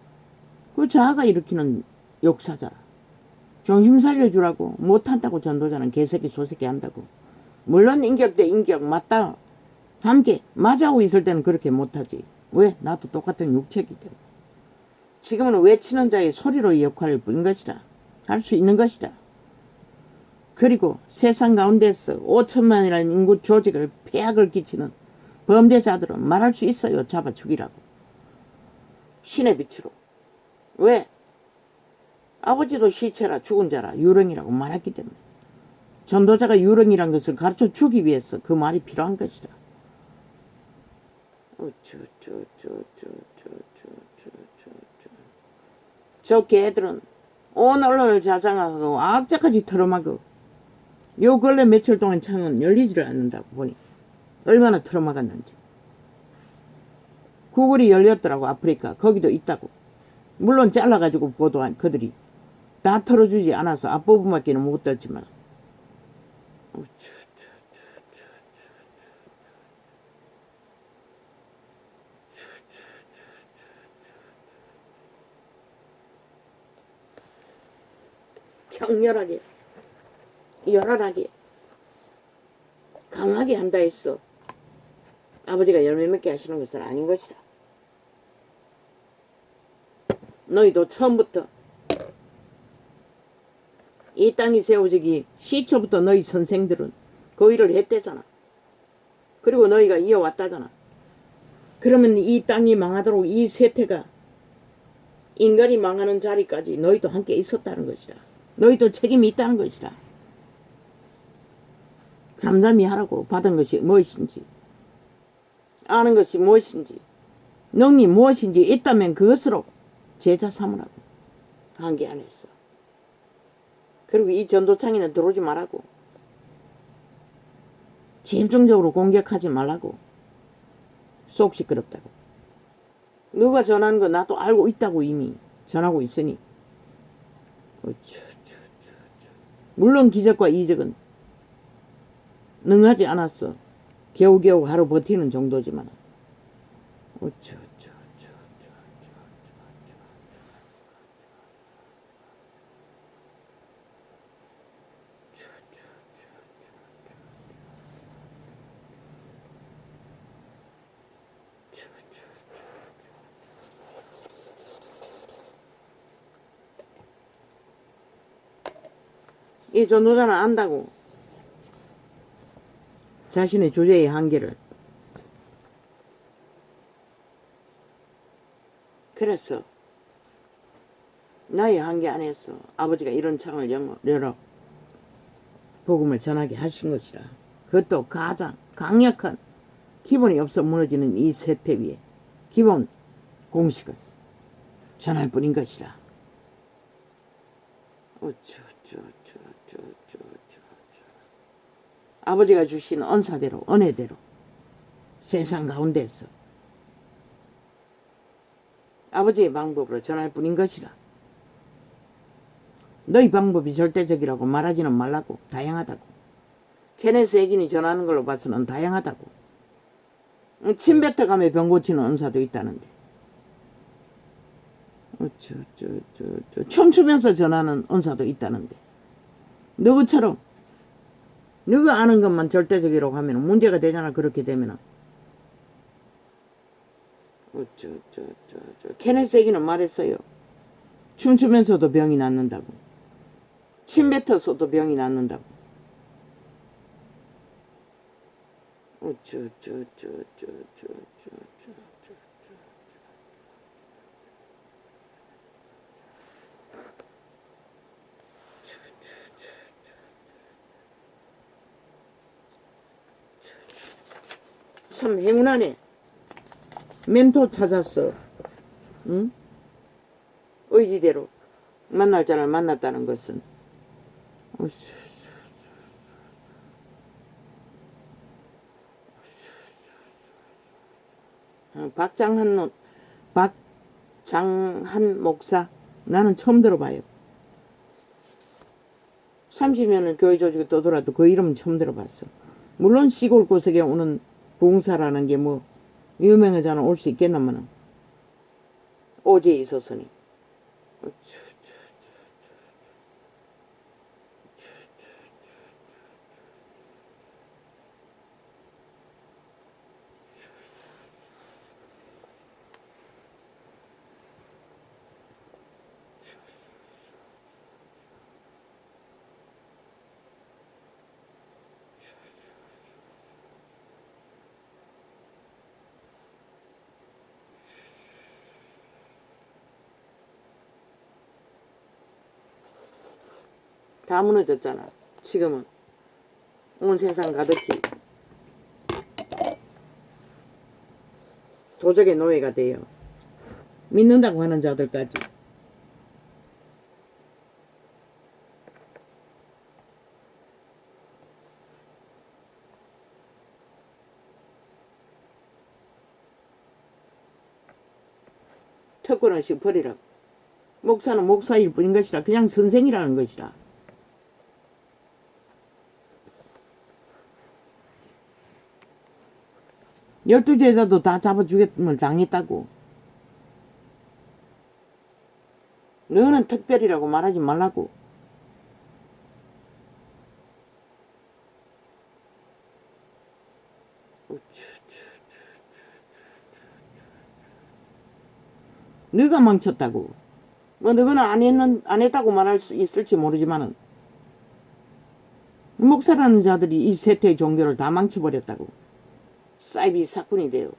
그 자아가 일으키는 역사잖아. 존심 살려주라고 못한다고 전도자는 개새끼 소새끼 한다고. 물론 인격 대 인격 맞다 함께 맞아오고 있을 때는 그렇게 못하지. 왜? 나도 똑같은 육체이기 때문에. 지금은 외치는 자의 소리로 이 역할을 부린 것이다. 할 수 있는 것이다. 그리고 세상 가운데서 5천만이라는 인구 조직을 폐악을 끼치는 범죄자들은 말할 수 있어요. 잡아 죽이라고. 신의 빛으로. 왜? 아버지도 시체라 죽은 자라 유령이라고 말했기 때문에. 전도자가 유령이란 것을 가르쳐 주기 위해서 그 말이 필요한 것이다. 저 개들은 온 언론을 자장하고 악자까지 털어막고 요 근래 며칠 동안 창은 열리지를 않는다고 보니 얼마나 털어막았는지. 구글이 열렸더라고. 아프리카 거기도 있다고. 물론 잘라가지고 보도한 그들이 다 털어주지 않아서 앞부분밖에는 못 떴지만 격렬하게 열혈하게 강하게 한다 했어. 아버지가 열매 맺게 하시는 것은 아닌 것이다. 너희도 처음부터 이 땅이 세워지기 시초부터 너희 선생들은 그 일을 했대잖아. 그리고 너희가 이어왔다잖아. 그러면 이 땅이 망하도록 이 세태가 인간이 망하는 자리까지 너희도 함께 있었다는 것이다. 너희도 책임이 있다는 것이다. 잠잠히 하라고. 받은 것이 무엇인지, 아는 것이 무엇인지, 능이 무엇인지 있다면 그것으로 제자 삼으라고. 한계 안에서. 그리고 이 전도창에는 들어오지 말라고. 집중적으로 공격하지 말라고. 속 시끄럽다고. 누가 전하는 거 나도 알고 있다고. 이미 전하고 있으니. 물론 기적과 이적은 능하지 않았어. 겨우겨우 하루 버티는 정도지만. 이 전도자는 안다고. 자신의 주제의 한계를. 그래서 나의 한계 안에서 아버지가 이런 창을 열어 복음을 전하게 하신 것이라. 그것도 가장 강력한 기본이 없어 무너지는 이 세태 위에 기본 공식을 전할 뿐인 것이라. 아버지가 주신 언사대로 은혜대로 세상 가운데서 아버지의 방법으로 전할 뿐인 것이라. 너희 방법이 절대적이라고 말하지는 말라고. 다양하다고. 케네스 에긴이 전하는 걸로 봐서는 다양하다고. 침 뱉어가며 병 고치는 은사도 있다는데. 춤추면서 전하는 은사도 있다는데. 누구처럼 누구 아는 것만 절대적이라고 하면 문제가 되잖아. 그렇게 되면은. 케네스 에긴은 말했어요. 춤추면서도 병이 낫는다고. 침 뱉어서도 병이 낫는다고. 참 행운하네. 멘토 찾았어. 응? 의지대로 만날 자를 만났다는 것은. 박장한 목사. 나는 처음 들어봐요. 30년을 교회 조직에 떠돌아도 그 이름은 처음 들어봤어. 물론 시골 구석에 오는 봉사라는 게 뭐 유명하잖아. 올 수 있겠나마는 오지에 있어서니. 다 무너졌잖아. 지금은 온 세상 가득히 도적의 노예가 돼요. 믿는다고 하는 자들까지. 특권의식 버리라고. 목사는 목사일 뿐인 것이라. 그냥 선생이라는 것이라. 열두 제자도 다 잡아주겠음을 당했다고. 너는 특별이라고 말하지 말라고. 너가 망쳤다고. 뭐 너는 안 했다고 말할 수 있을지 모르지만은 목사라는 자들이 이 세태의 종교를 다 망쳐버렸다고. 사이비 사건이 돼요.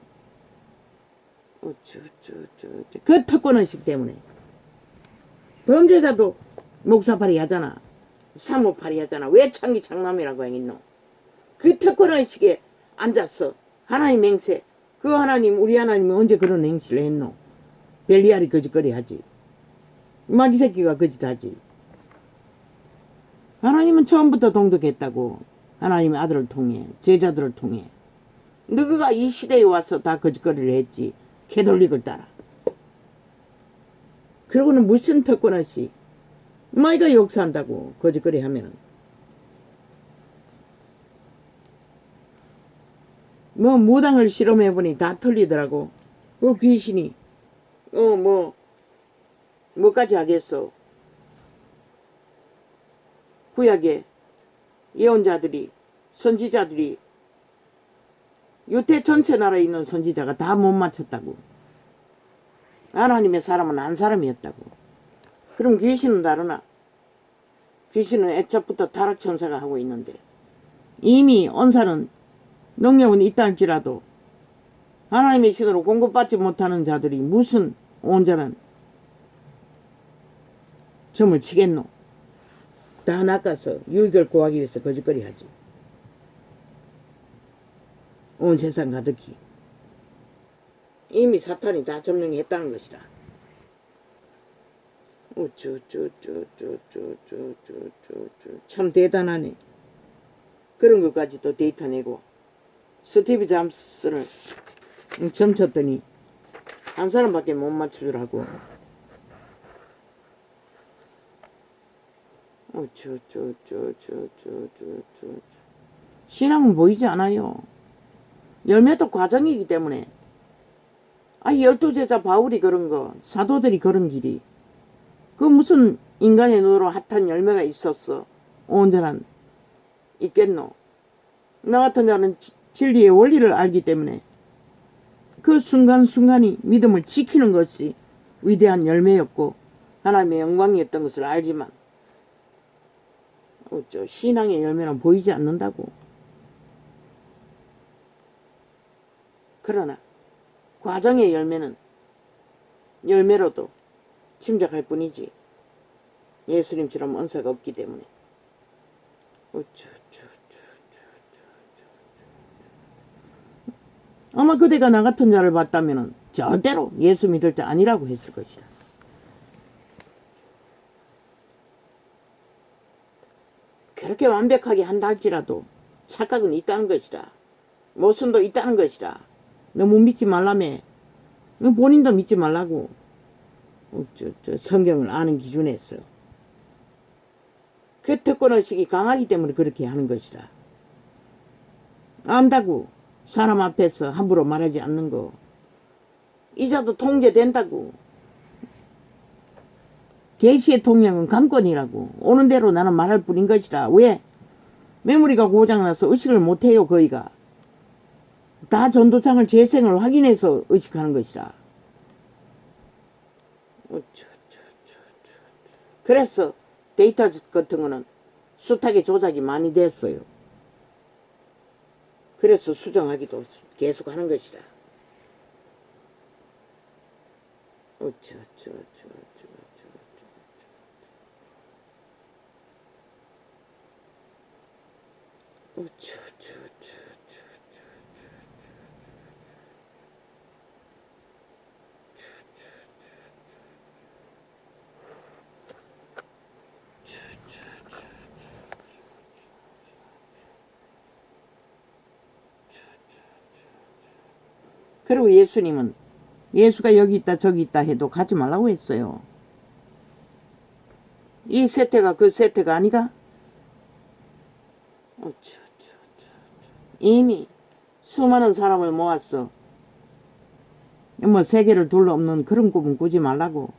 그 특권의식 때문에. 범죄자도 목사팔이 하잖아. 사모팔이 하잖아. 왜 창기 장남이라고 했노? 그 특권의식에 앉았어. 하나님 맹세. 그 하나님, 우리 하나님이 언제 그런 행실을 했노? 벨리알이 거짓거리 하지. 마귀 새끼가 거짓하지. 하나님은 처음부터 동독했다고. 하나님의 아들을 통해, 제자들을 통해. 너가 이 시대에 와서 다 거짓거리를 했지. 캐톨릭을 따라. 그러고는 무슨 특권하시. 마이가 역사한다고 거짓거리 하면은. 뭐 무당을 실험해보니 다 틀리더라고. 그 귀신이 뭐까지 하겠어. 구약에 예언자들이 선지자들이 유태 전체 나라에 있는 선지자가 다 못 맞췄다고. 하나님의 사람은 한 사람이었다고. 그럼 귀신은 다르나? 귀신은 애초부터 타락천사가 하고 있는데 이미 언사는 능력은 있다 할지라도 하나님의 신으로 공급받지 못하는 자들이 무슨 온전한 점을 치겠노? 다 낚아서 유익을 구하기 위해서 거짓거리 하지. 온 세상 가득히. 이미 사탄이 다 점령했다는 것이라. 참 대단하네. 그런 것까지 또 데이터 내고 스티브 잡스를 점쳤더니 한 사람밖에 못 맞추더라고. 신앙은 보이지 않아요. 열매도 과정이기 때문에. 12제자 바울이 그런 거, 사도들이 그런 길이. 그 무슨 인간의 눈으로 핫한 열매가 있었어. 온전한 있겠노. 나 같은 자는 진리의 원리를 알기 때문에 그 순간순간이 믿음을 지키는 것이 위대한 열매였고 하나님의 영광이었던 것을 알지만 신앙의 열매는 보이지 않는다고. 그러나 과정의 열매는 열매로도 침략할 뿐이지 예수님처럼 은사가 없기 때문에. 아마 그대가 나 같은 자를 봤다면 절대로 예수 믿을 자 아니라고 했을 것이다. 그렇게 완벽하게 한다 할지라도 착각은 있다는 것이다. 모순도 있다는 것이다. 너무 믿지 말라며. 본인도 믿지 말라고. 성경을 아는 기준에서. 그 특권의식이 강하기 때문에 그렇게 하는 것이다. 안다고 사람 앞에서 함부로 말하지 않는 거. 이자도 통제된다고. 계시의 통영은 강권이라고. 오는 대로 나는 말할 뿐인 것이다. 왜? 메모리가 고장나서 의식을 못해요. 거의가. 다 전도창을 재생을 확인해서 의식하는 것이라. 그래서 데이터 같은 거는 숱하게 조작이 많이 됐어요. 그래서 수정하기도 계속 하는 것이다. 그리고 예수님은 예수가 여기 있다 저기 있다 해도 가지 말라고 했어요. 이 세태가 그 세태가 아니가? 이미 수많은 사람을 모았어. 뭐 세계를 둘러엎는 그런 꿈은 꾸지 말라고.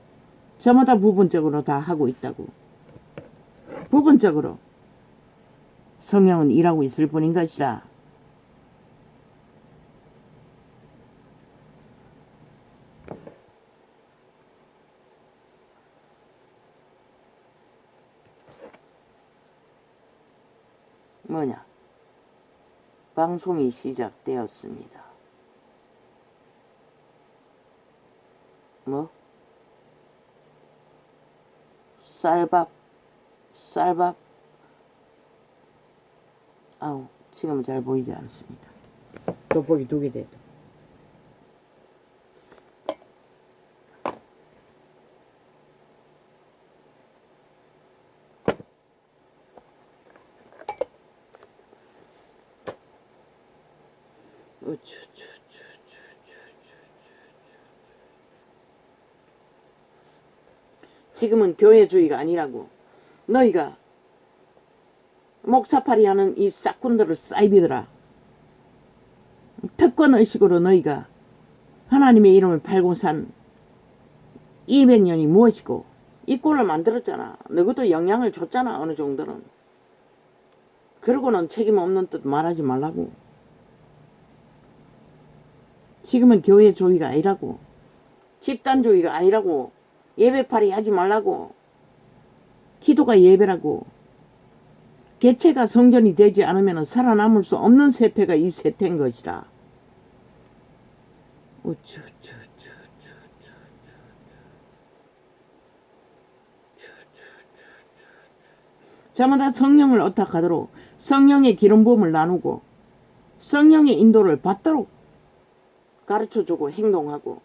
저마다 부분적으로 다 하고 있다고. 부분적으로 성령은 일하고 있을 뿐인 것이라. 뭐냐? 방송이 시작되었습니다. 뭐? 쌀밥? 아우, 지금은 잘 보이지 않습니다. 돋보기 2개 돼도. 지금은 교회주의가 아니라고. 너희가 목사팔이 하는 이 싹군들을 싸이비더라. 특권의식으로 너희가 하나님의 이름을 팔고 산 200년이 무엇이고 이 꼴을 만들었잖아. 너희도 영향을 줬잖아. 어느 정도는. 그러고는 책임 없는 뜻 말하지 말라고. 지금은 교회주의가 아니라고. 집단주의가 아니라고. 예배팔이 하지 말라고. 기도가 예배라고. 개체가 성전이 되지 않으면 살아남을 수 없는 세태가 이 세태인 것이라. 저마다 성령을 의탁하도록 성령의 기름 부음을 나누고 성령의 인도를 받도록 가르쳐주고 행동하고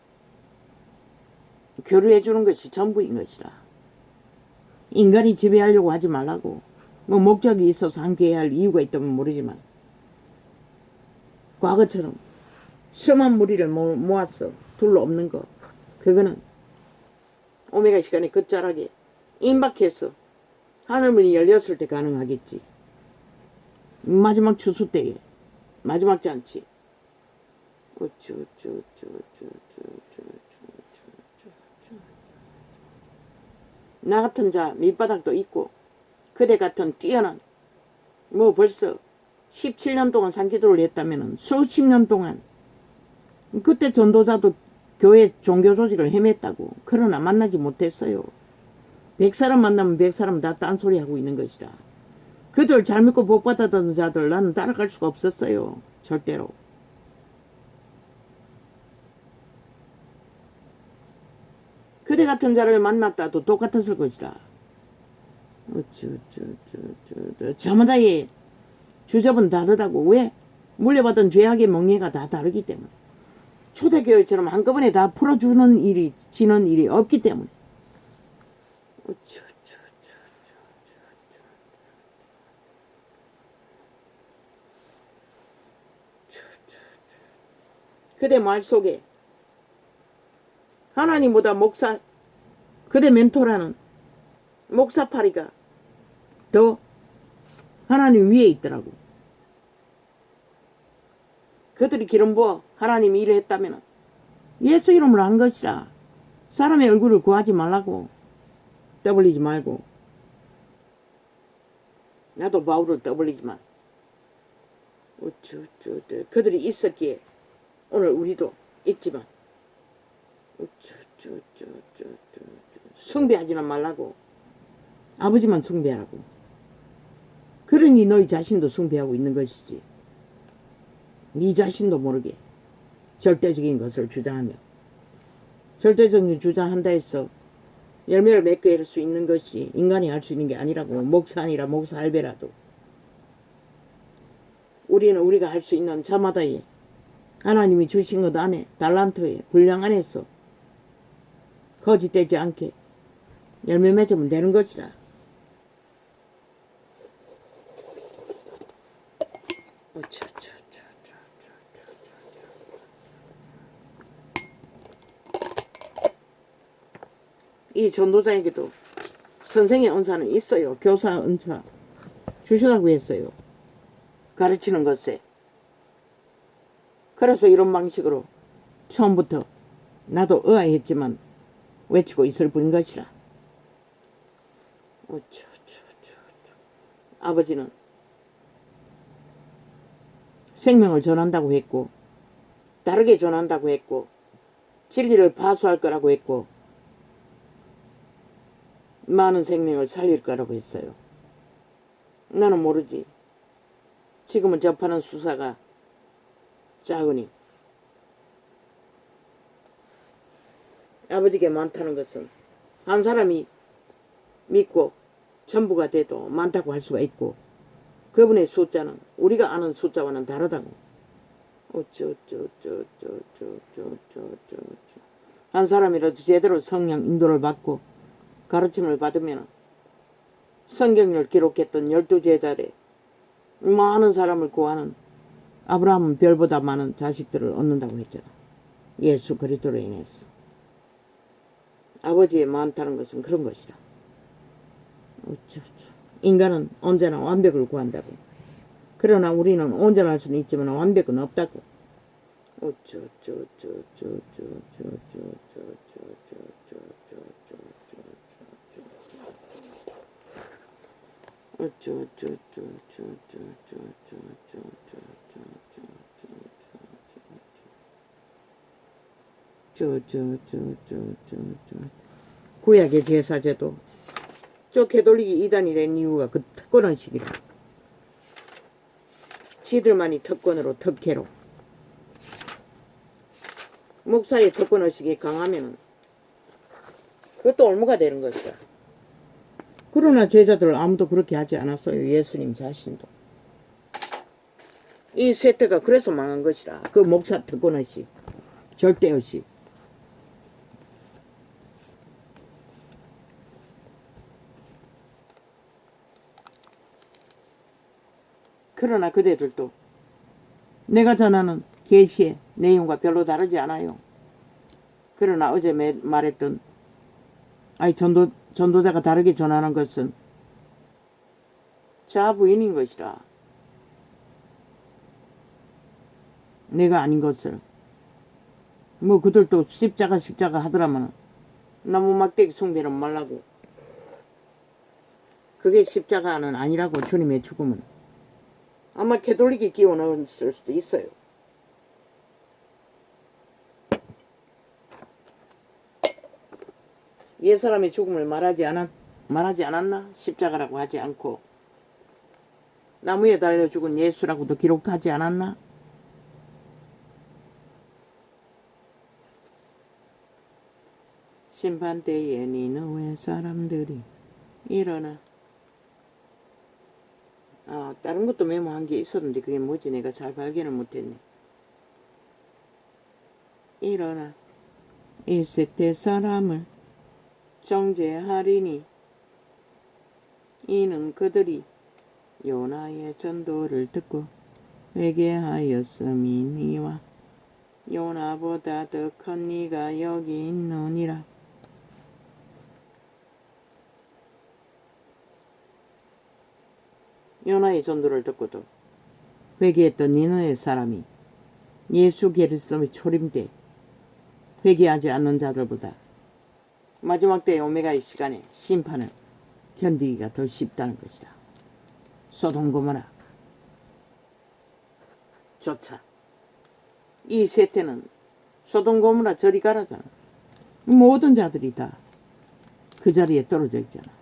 교류해 주는 것이 전부인 것이라. 인간이 지배하려고 하지 말라고. 뭐 목적이 있어서 함께해야 할 이유가 있다면 모르지만 과거처럼 수만 무리를 모았어 둘러 없는 거, 그거는 오메가 시간에 끝자락에 임박해서 하늘문이 열렸을 때 가능하겠지. 마지막 추수 때에 마지막 잔치. 나 같은 자 밑바닥도 있고 그대 같은 뛰어난 뭐 벌써 17년 동안 산기도를 했다면 수십 년 동안 그때 전도자도 교회 종교 조직을 헤맸다고. 그러나 만나지 못했어요. 100사람 만나면 100사람 다 딴소리 하고 있는 것이다. 그들 잘 믿고 복 받았던 자들 나는 따라갈 수가 없었어요. 절대로. 그대 같은 자를 만났다도 똑같았을 것이다. 저마다의 주접은 다르다고. 왜? 물려받은 죄악의 멍에가 다 다르기 때문에. 초대교회처럼 한꺼번에 다 풀어주는 일이 지는 일이 없기 때문에. 그대 말 속에 하나님보다 목사, 그대 멘토라는 목사파리가 더 하나님 위에 있더라고. 그들이 기름 부어 하나님이 일을 했다면 예수 이름으로 한 것이라. 사람의 얼굴을 구하지 말라고. 떠벌리지 말고. 나도 바울을 떠벌리지만 그들이 있었기에 오늘 우리도 있지만 숭배하지는 말라고. 아버지만 숭배하라고. 그러니 너희 자신도 숭배하고 있는 것이지. 네 자신도 모르게 절대적인 것을 주장하며, 절대적인 주장한다 해서 열매를 맺게 할 수 있는 것이 인간이 할 수 있는 게 아니라고. 목사 아니라 목사 할배라도 우리는 우리가 할 수 있는 저마다의 하나님이 주신 것 안에 달란트의 분량 안에서 거짓되지 않게 열매 맺으면 되는 것이라. 이 전도자에게도 선생의 은사는 있어요. 교사 은사 주시라고 했어요. 가르치는 것에. 그래서 이런 방식으로 처음부터 나도 의아했지만 외치고 있을 뿐인 것이라. 아버지는 생명을 전한다고 했고, 다르게 전한다고 했고, 진리를 파수할 거라고 했고, 많은 생명을 살릴 거라고 했어요. 나는 모르지. 지금은 접하는 수사가 작으니 아버지께 많다는 것은 한 사람이 믿고 전부가 돼도 많다고 할 수가 있고, 그분의 숫자는 우리가 아는 숫자와는 다르다고. 한 사람이라도 제대로 성령 인도를 받고 가르침을 받으면 성경을 기록했던 12제자들의 많은 사람을 구하는 아브라함은 별보다 많은 자식들을 얻는다고 했잖아. 예수 그리스도로 인해서. 아버지의 많다는 것은 그런 것이다. 인간은 언제나 완벽을 구한다고. 그러나 우리는 온전할 수는 있지만 완벽은 없다고. 구약의 제사제도 개돌리기 이단이 된 이유가 그 특권의식이라. 지들만이 특권으로 특혜로. 목사의 특권의식이 강하면 그것도 올무가 되는 것이다. 그러나 제자들 아무도 그렇게 하지 않았어요. 예수님 자신도. 이 세태가 그래서 망한 것이라. 그 목사 특권 없이, 절대 없이. 그러나 그대들도 내가 전하는 계시의 내용과 별로 다르지 않아요. 그러나 어제 말했던 전도자가 다르게 전하는 것은 자부인인 것이라. 내가 아닌 것을. 뭐 그들도 십자가 하더라면 나무 막대기 숭배는 말라고. 그게 십자가는 아니라고. 주님의 죽음은. 아마 캐톨릭이 끼워 넣었을 수도 있어요. 옛사람의 죽음을 말하지 않았나? 십자가라고 하지 않고 나무에 달려 죽은 예수라고도 기록하지 않았나? 심판때에 니느웨 사람들이 일어나. 다른 것도 메모한 게 있었는데 그게 뭐지? 내가 잘 발견을 못했네. 일어나 이 세대 사람을 정죄하리니 이는 그들이 요나의 전도를 듣고 회개하였음이니와 요나보다 더 큰 이가 여기 있느니라. 요나의 전도를 듣고도 회개했던 니느웨 사람이 예수 그리스도의 초림때 회개하지 않는 자들보다 마지막 때의 오메가의 시간에 심판을 견디기가 더 쉽다는 것이다. 소돔 고모라 조차 이 세태는 소돔 고모라 저리 가라잖아. 모든 자들이 다 그 자리에 떨어져 있잖아.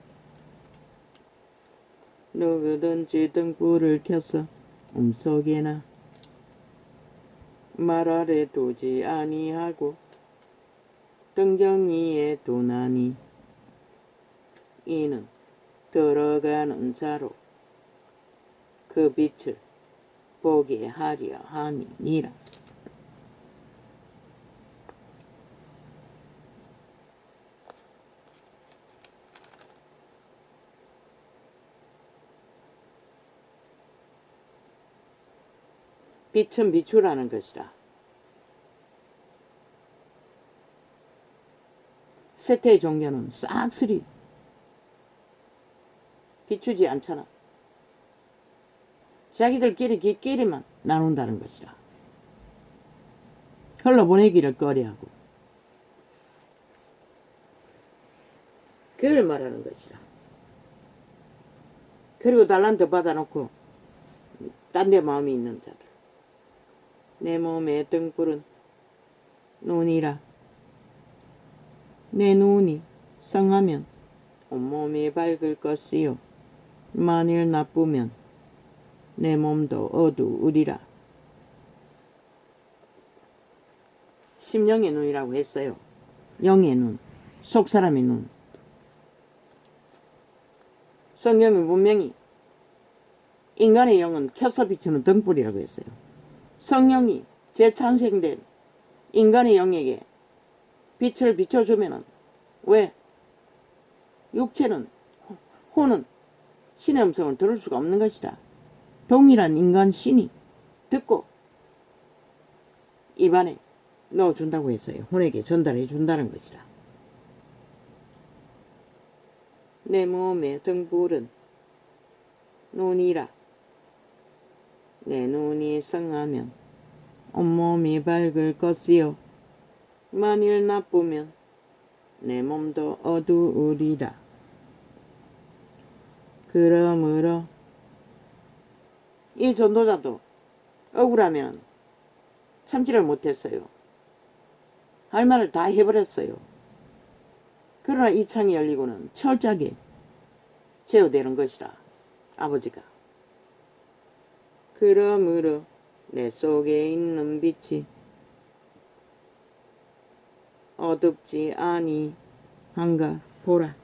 누구든지 등불을 켜서 음속에나 말 아래 두지 아니하고 등경 위에 두나니 이는 들어가는 자로 그 빛을 보게 하려 함이니라. 빛은 비추라는 것이라. 세태의 종교는 싹쓸이 비추지 않잖아. 자기들끼리만 나눈다는 것이라. 흘러보내기를 꺼려하고 그걸 말하는 것이라. 그리고 달란트 받아놓고 딴 데 마음이 있는 자들. 내 몸의 등불은 눈이라. 내 눈이 성하면 온몸이 밝을 것이요 만일 나쁘면 내 몸도 어두우리라. 심령의 눈이라고 했어요. 영의 눈, 속사람의 눈. 성경은 분명히 인간의 영은 켜서 비추는 등불이라고 했어요. 성령이 재탄생된 인간의 영에게 빛을 비춰주면은 왜? 육체는 혼은 신의 음성을 들을 수가 없는 것이다. 동일한 인간 신이 듣고 입안에 넣어준다고 했어요. 혼에게 전달해 준다는 것이다. 내 몸의 등불은 눈이라. 내 눈이 성하면 온몸이 밝을 것이요 만일 나쁘면 내 몸도 어두우리라. 그러므로 이 전도자도 억울하면 참지를 못했어요. 할 말을 다 해버렸어요. 그러나 이 창이 열리고는 철저하게 제어되는 것이라. 아버지가. 그러므로 내 속에 있는 빛이 어둡지 아니한가 보라.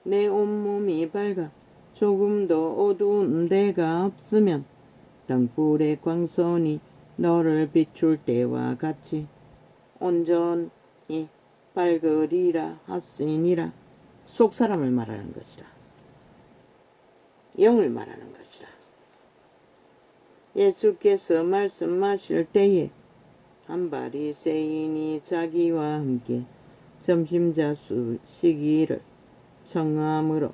내 온몸이 밝아 조금도 어두운 데가 없으면 등불의 광선이 너를 비출 때와 같이 온전히 밝으리라 하시니라. 속 사람을 말하는 것이라. 영을 말하는 것이라. 예수께서 말씀하실 때에 한 바리새인이 자기와 함께 점심자수 시기를 청함으로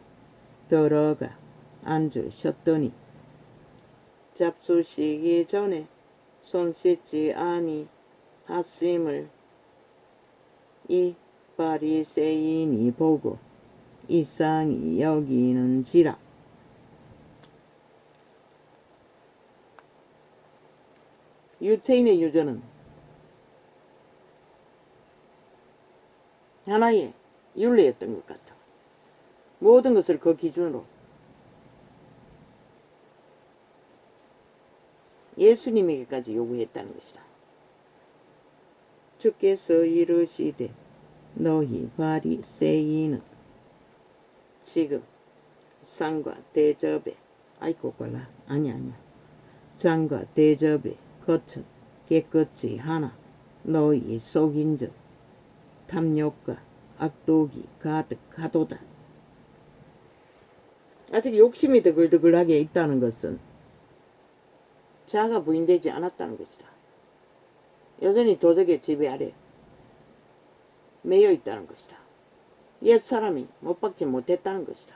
들어가 앉으셨더니 잡수시기 전에 손 씻지 아니하심을 이 바리새인이 보고 이상히 여기는지라. 유태인의 유전은 하나의 윤리였던 것 같아. 모든 것을 그 기준으로 예수님에게까지 요구했다는 것이다. 주께서 이르시되 너희 바리새인은 지금 상과 대접에 아이고 골라 아니야 상과 대접에 겉은 깨끗이 하나 너희 속인즉 탐욕과 악독이 가득하도다. 아직 욕심이 드글드글하게 있다는 것은 자아가 부인되지 않았다는 것이다. 여전히 도적의 지배 아래 매여 있다는 것이다. 옛사람이 못 박지 못했다는 것이다.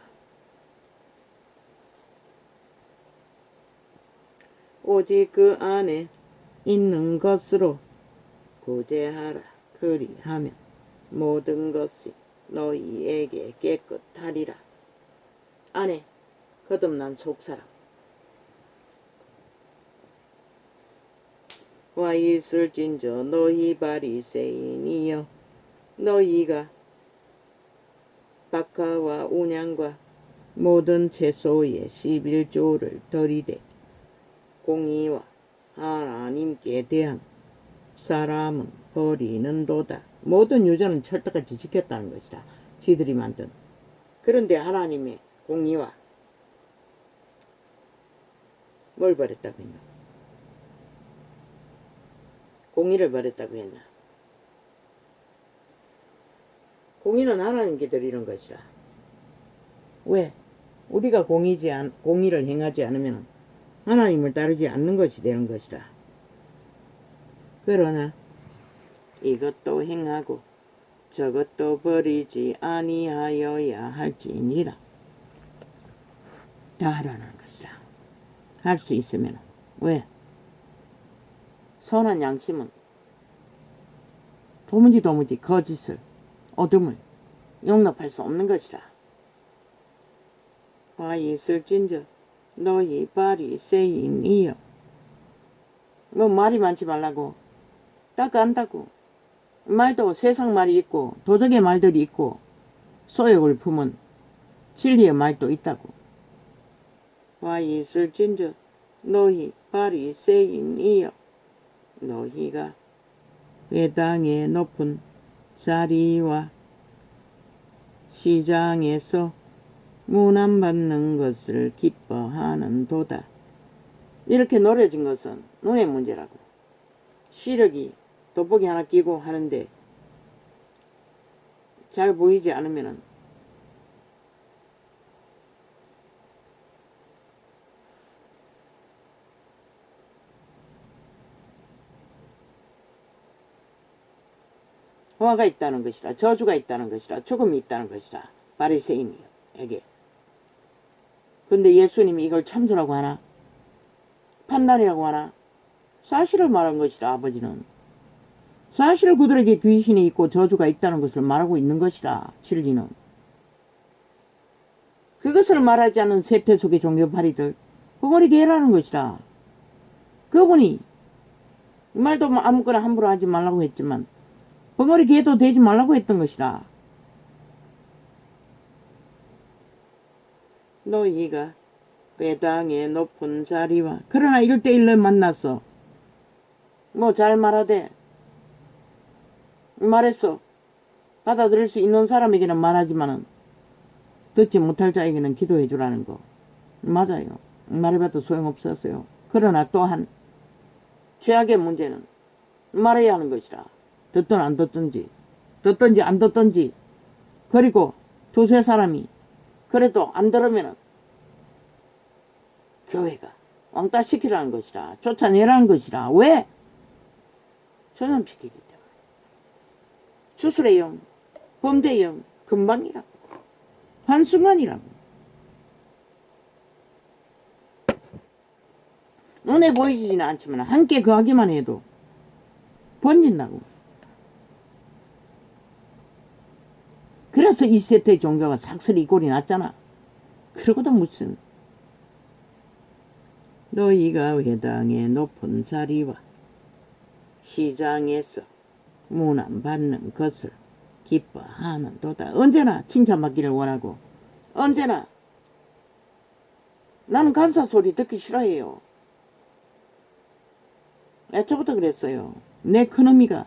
오직 그 안에 있는 것으로 구제하라. 그리하면 모든 것이 너희에게 깨끗하리라. 안에 거듭난 속사람 와 있을진저 너희 바리새인이여 너희가 박하와 온양과 모든 채소의 11조를 드리되 공의와 하나님께 대한 사람은 버리는도다. 모든 유전은 철떡같이 지켰다는 것이다. 지들이 만든. 그런데 하나님의 공의와 뭘 버렸다고 했나? 공의를 버렸다고 했나? 공의는 하나님께 드리는 것이라. 왜? 우리가 공의를 행하지 않으면 하나님을 따르지 않는 것이 되는 것이라. 그러나 이것도 행하고 저것도 버리지 아니하여야 할지니라. 다 하라는 것이라. 할 수 있으면. 왜? 선한 양심은 도무지 거짓을 어둠을 용납할 수 없는 것이라. 와 있을진저 너희 바리새인이여. 뭐 말이 많지 말라고. 딱 안다고. 말도 세상 말이 있고 도적의 말들이 있고 소욕을 품은 진리의 말도 있다고. 와 있을진저 너희 바리새인이여. 너희가 회당의 높은 자리와 시장에서 문안받는 것을 기뻐하는도다. 이렇게 노려진 것은 눈의 문제라고. 시력이 돋보기 하나 끼고 하는데 잘 보이지 않으면은 화가 있다는 것이라. 저주가 있다는 것이라. 죽음이 있다는 것이라. 바리새인에게. 근데 예수님이 이걸 참소라고 하나? 판단이라고 하나? 사실을 말한 것이라. 아버지는 사실 그들에게 귀신이 있고 저주가 있다는 것을 말하고 있는 것이라. 진리는 그것을 말하지 않는 세태 속의 종교파리들 그거리 개라는 것이라. 그분이 말도 아무거나 함부로 하지 말라고 했지만 벙어리 개도 되지 말라고 했던 것이라. 너희가 회당의 높은 자리와 그러나 1대1로 만났어. 뭐 잘 말하되 말했어. 받아들일 수 있는 사람에게는 말하지만은 듣지 못할 자에게는 기도해 주라는 거 맞아요. 말해봐도 소용없었어요. 그러나 또한 죄악의 문제는 말해야 하는 것이라. 듣든 안 듣든지 안 듣든지. 그리고 두세 사람이 그래도 안 들으면 교회가 왕따 시키라는 것이라. 쫓아내라는 것이라. 왜? 전염시키기 때문에. 주술의 영, 범죄의 영 금방이라고. 한순간이라고. 눈에 보이지는 않지만 함께 거하기만 해도 번진다고. 그래서 2세트의 종교가 삭슬이 꼴이 났잖아. 그러고도 무슨 너희가 회당의 높은 자리와 시장에서 문안받는 것을 기뻐하는 도다. 언제나 칭찬받기를 원하고 언제나 나는 간사 소리 듣기 싫어해요. 애초부터 그랬어요. 내 큰어미가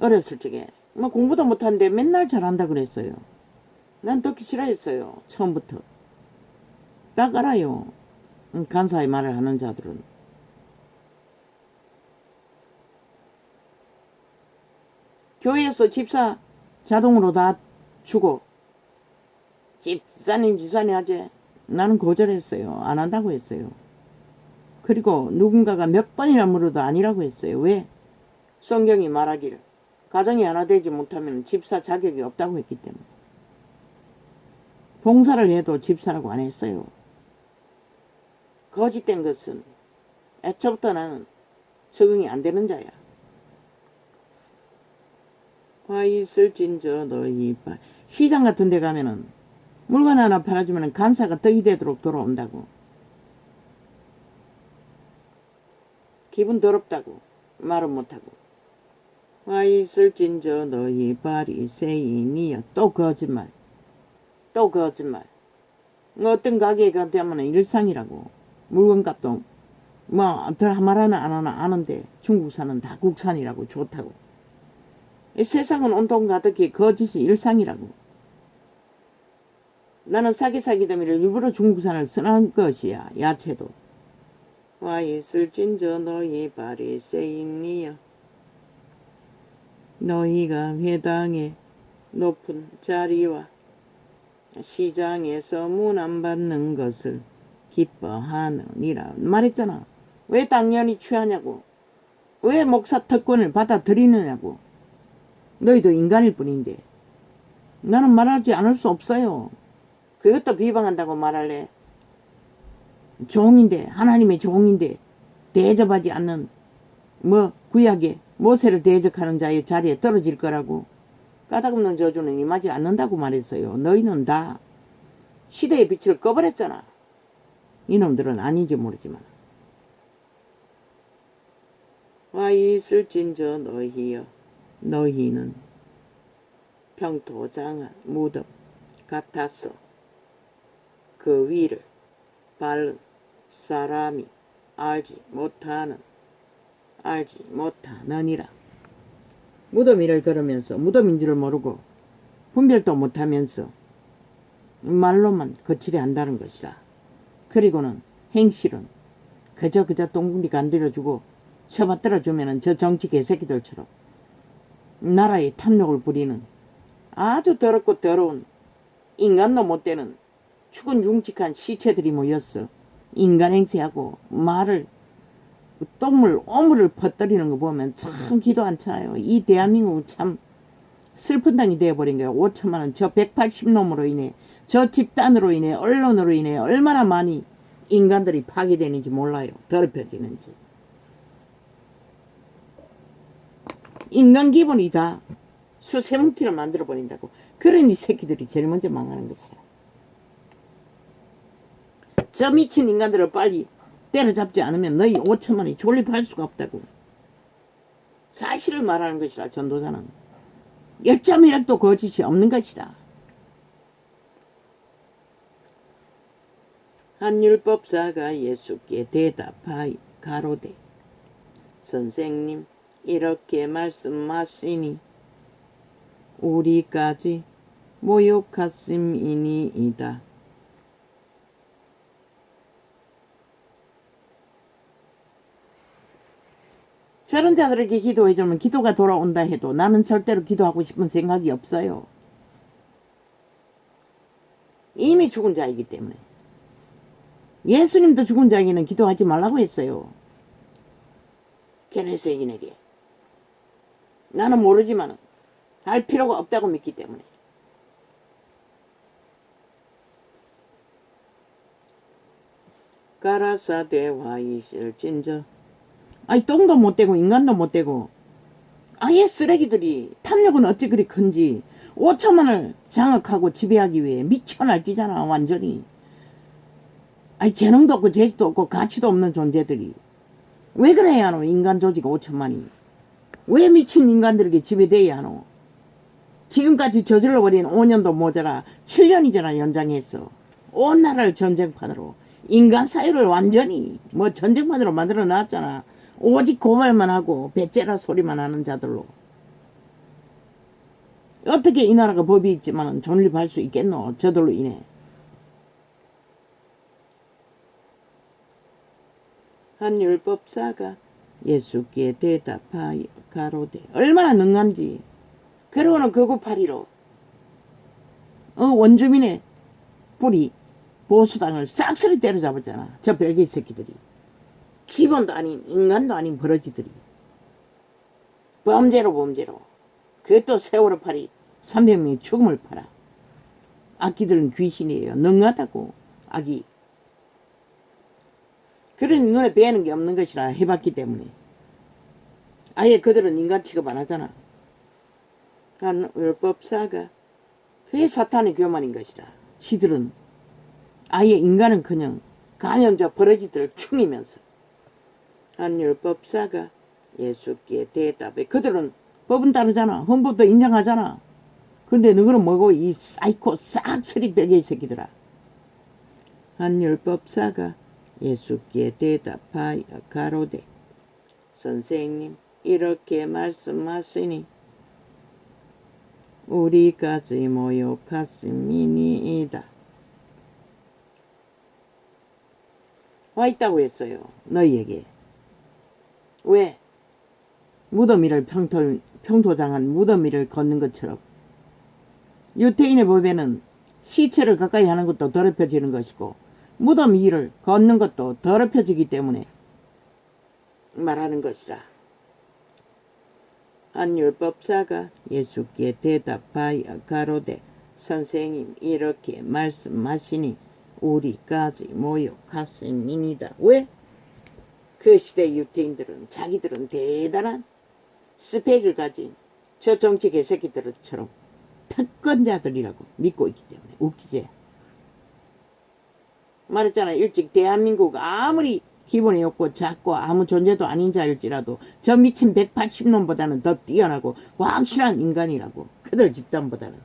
어렸을 적에 뭐 공부도 못하는데 맨날 잘한다 그랬어요. 난 듣기 싫어했어요. 처음부터. 딱 알아요. 간사의 말을 하는 자들은. 교회에서 집사 자동으로 다 주고 집사님 지사님 하지. 나는 거절했어요. 안 한다고 했어요. 그리고 누군가가 몇 번이나 물어도 아니라고 했어요. 왜? 성경이 말하기를 가정이 하나 되지 못하면 집사 자격이 없다고 했기 때문에. 봉사를 해도 집사라고 안 했어요. 거짓된 것은 애초부터 나는 적응이 안 되는 자야. 화 있을진저 너희 시장 같은 데 가면은 물건 하나 팔아주면 간사가 떡이 되도록 돌아온다고. 기분 더럽다고 말은 못하고. 와 있을진저 너희 바리새인이여. 또 거짓말. 또 거짓말. 어떤 가게에 가면 일상이라고. 물건값도 뭐 덜 말하나 안 하나 아는데 중국산은 다 국산이라고 좋다고. 이 세상은 온통 가득히 거짓이 일상이라고. 나는 사기사기더미를 일부러 중국산을 쓰는 것이야. 야채도. 와 있을진저 너희 바리새인이여. 너희가 회당의 높은 자리와 시장에서 문안받는 것을 기뻐하느니라 말했잖아. 왜 당연히 취하냐고. 왜 목사 특권을 받아들이느냐고. 너희도 인간일 뿐인데. 나는 말하지 않을 수 없어요. 그것도 비방한다고 말할래. 종인데, 하나님의 종인데 대접하지 않는 뭐 구약에 모세를 대적하는 자의 자리에 떨어질 거라고. 까닭없는 저주는 임하지 않는다고 말했어요. 너희는 다 시대의 빛을 꺼버렸잖아. 이놈들은 아닌지 모르지만. 와 있을진저 너희여. 너희는 평토장한 무덤 같았어. 그 위를 밟은 사람이 알지 못하느니라. 무덤 위를 걸으면서 무덤인 줄을 모르고 분별도 못하면서 말로만 거칠게 한다는 것이라. 그리고는 행실은 그저 똥군이 간들여주고 쳐받들어주면은 저 정치 개새끼들처럼 나라의 탐욕을 부리는 아주 더럽고 더러운 인간도 못되는 죽은 융직한 시체들이 모였어. 인간 행세하고 말을 똥물 오물을 퍼뜨리는 거 보면 참 기도 안 차요. 이 대한민국 참 슬픈 땅이 되어버린 거야. 5천만 원 저 180놈으로 인해 저 집단으로 인해 언론으로 인해 얼마나 많이 인간들이 파괴되는지 몰라요. 더럽혀지는지. 인간 기본이 다 수세뭉티를 만들어버린다고. 그런 이 새끼들이 제일 먼저 망하는 것이야. 저 미친 인간들을 빨리 때려잡지 않으면 너희 5천만 원이 존립할 수가 없다고. 사실을 말하는 것이라. 전도사는 1점이라도 거짓이 없는 것이다. 한 율법사가 예수께 대답하여 가로되 선생님 이렇게 말씀하시니 우리까지 모욕하심이니이다. 저런 자들에게 기도해주면 기도가 돌아온다 해도 나는 절대로 기도하고 싶은 생각이 없어요. 이미 죽은 자이기 때문에. 예수님도 죽은 자에게는 기도하지 말라고 했어요. 게네세인에게. 나는 모르지만 할 필요가 없다고 믿기 때문에. 가라사대 와이실진저. 아니 똥도 못 되고 인간도 못 되고 아예 쓰레기들이 탐욕은 어찌 그리 큰지 5천만을 장악하고 지배하기 위해 미쳐 날뛰잖아 완전히. 아니 재능도 없고 재주도 없고 가치도 없는 존재들이 왜 그래야 하노? 인간 조직 5천만이 왜 미친 인간들에게 지배돼야 하노? 지금까지 저질러버린 5년도 모자라 7년이잖아 연장했어. 온 나라를 전쟁판으로 인간 사회를 완전히 뭐 전쟁판으로 만들어 놨잖아. 오직 고발만 하고 배째라 소리만 하는 자들로. 어떻게 이 나라가 법이 있지만 존립할 수 있겠노? 저들로 인해. 한 율법사가 예수께 대답하여 가로되. 얼마나 능한지. 그러고는 거구파리로 원주민의 뿌리 보수당을 싹쓸이 때려잡았잖아. 저 별개 새끼들이. 기본도 아닌 인간도 아닌 버러지들이. 범죄로. 그것도 세월호 파리 300명이 죽음을 팔아. 악기들은 귀신이에요. 능하다고 악이. 그러니 눈에 뵈는 게 없는 것이라 해봤기 때문에. 아예 그들은 인간 취급 안 하잖아. 한 율법사가 그게 사탄의 교만인 것이라. 지들은 아예 인간은커녕 감염자 버러지들을 충이면서. 한 율법사가 예수께 대답해. 그들은 법은 다르잖아. 헌법도 인정하잖아. 근데 너희는 뭐고 이 사이코 싹쓸이 별개의 새끼들아. 한 율법사가 예수께 대답하여 가로되. 선생님 이렇게 말씀하시니 우리까지 모욕하심이니이다. 와 있다고 했어요. 너희에게. 왜? 무덤 위를 평토장한 무덤 위를 걷는 것처럼. 유태인의 법에는 시체를 가까이 하는 것도 더럽혀지는 것이고 무덤 위를 걷는 것도 더럽혀지기 때문에 말하는 것이라. 한 율법사가 예수께 대답하여 가로되. 선생님 이렇게 말씀하시니 우리까지 모욕하심이니이다. 왜? 그 시대 유태인들은 자기들은 대단한 스펙을 가진 저 정치 개새끼들처럼 특권자들이라고 믿고 있기 때문에. 웃기지? 말했잖아. 일찍 대한민국 아무리 기본이 없고 작고 아무 존재도 아닌 자일지라도 저 미친 180놈보다는 더 뛰어나고 확실한 인간이라고. 그들 집단보다는.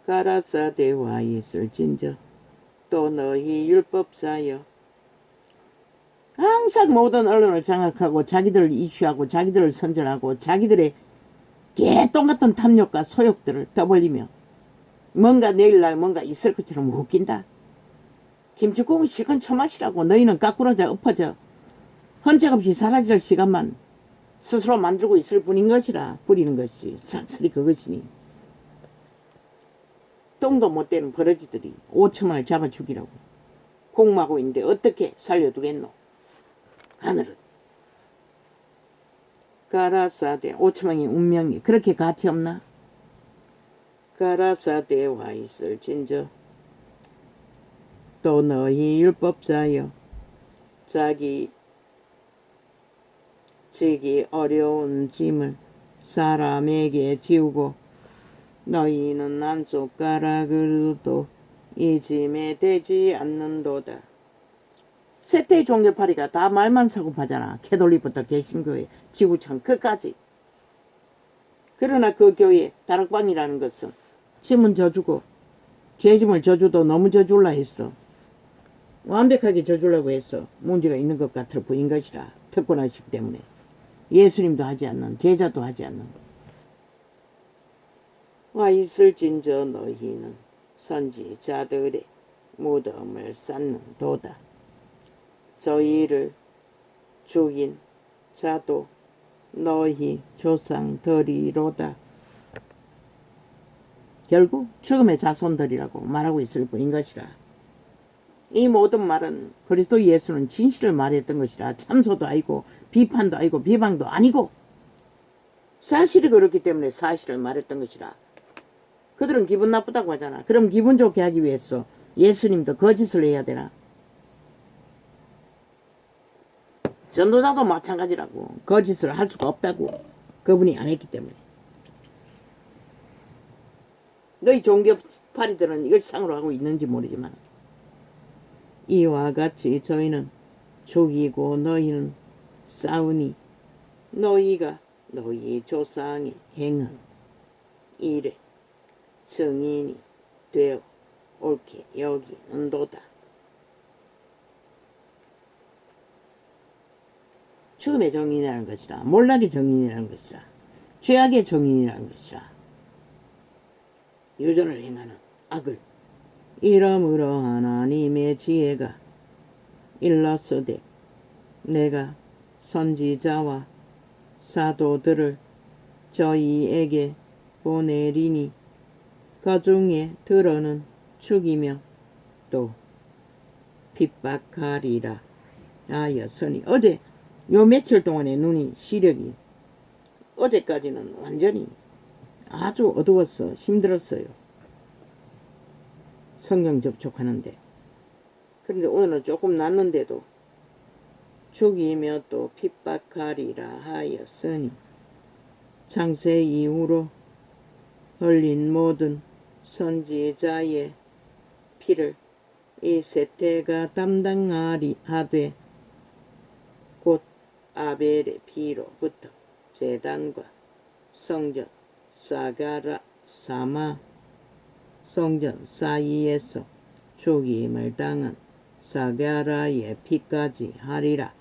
가라사대와 있을진저 또 너희 율법사여. 항상 모든 언론을 장악하고 자기들을 이슈하고 자기들을 선전하고 자기들의 개똥같은 탐욕과 소욕들을 떠벌리며 뭔가 내일날 뭔가 있을 것처럼 웃긴다. 김치국은 실컷 처마시라고. 너희는 까꾸러져 엎어져 헌책없이 사라질 시간만 스스로 만들고 있을 뿐인 것이라. 부리는 것이 싹쓸이 그것이니. 똥도 못 되는 버러지들이 5천만을 잡아 죽이라고 공모하고 있는데 어떻게 살려두겠노? 하늘은. 가라사대 5천만의 운명이 그렇게 가치 없나? 가라사대와 있을진저 또 너희 율법사여. 지기 어려운 짐을 사람에게 지우고 너희는 난 숟가락을 둬도 이 짐에 대지 않는도다. 세태의 종교파리가 다 말만 사고파잖아. 캐톨릭부터 개신교회 지구촌 끝까지. 그러나 그 교회 다락방이라는 것은 짐은 져주고 죄짐을 져줘도 너무 져줄라 했어. 완벽하게 져주려고 했어. 문제가 있는 것 같을 뿐인 것이라. 특권의식 때문에. 예수님도 하지 않는, 제자도 하지 않는. 와 있을진저 너희는 선지자들의 무덤을 쌓는 도다. 저희를 죽인 자도 너희 조상들이로다. 결국 죽음의 자손들이라고 말하고 있을 뿐인 것이라. 이 모든 말은 그리스도 예수는 진실을 말했던 것이라. 참소도 아니고 비판도 아니고 비방도 아니고 사실이 그렇기 때문에 사실을 말했던 것이라. 그들은 기분 나쁘다고 하잖아. 그럼 기분 좋게 하기 위해서 예수님도 거짓을 해야 되나? 전도자도 마찬가지라고. 거짓을 할 수가 없다고. 그분이 안 했기 때문에. 너희 종교파리들은 이걸 상으로 하고 있는지 모르지만 이와 같이 저희는 죽이고 너희는 싸우니 너희가 너희 조상이 행한 일에 증인이 되어 옳게 여기는도다. 죽음의 정인이라는 것이라. 몰락의 정인이라는 것이라. 죄악의 정인이라는 것이라. 유전을 행하는 악을. 이러므로 하나님의 지혜가 일렀으되 내가 선지자와 사도들을 저희에게 보내리니 그중에 들어는 죽이며 또 핍박하리라 하였으니. 어제 요 며칠 동안의 눈이 시력이 어제까지는 완전히 아주 어두웠어. 힘들었어요. 성경 접촉하는데. 그런데 오늘은 조금 낫는데도 죽이며 또 핍박하리라 하였으니 창세 이후로 흘린 모든 선지자의 피를 이 세태가 담당하리 하되 곧 아벨의 피로부터 제단과 성전 성전 사이에서 죽임을 당한 사가라의 피까지 하리라.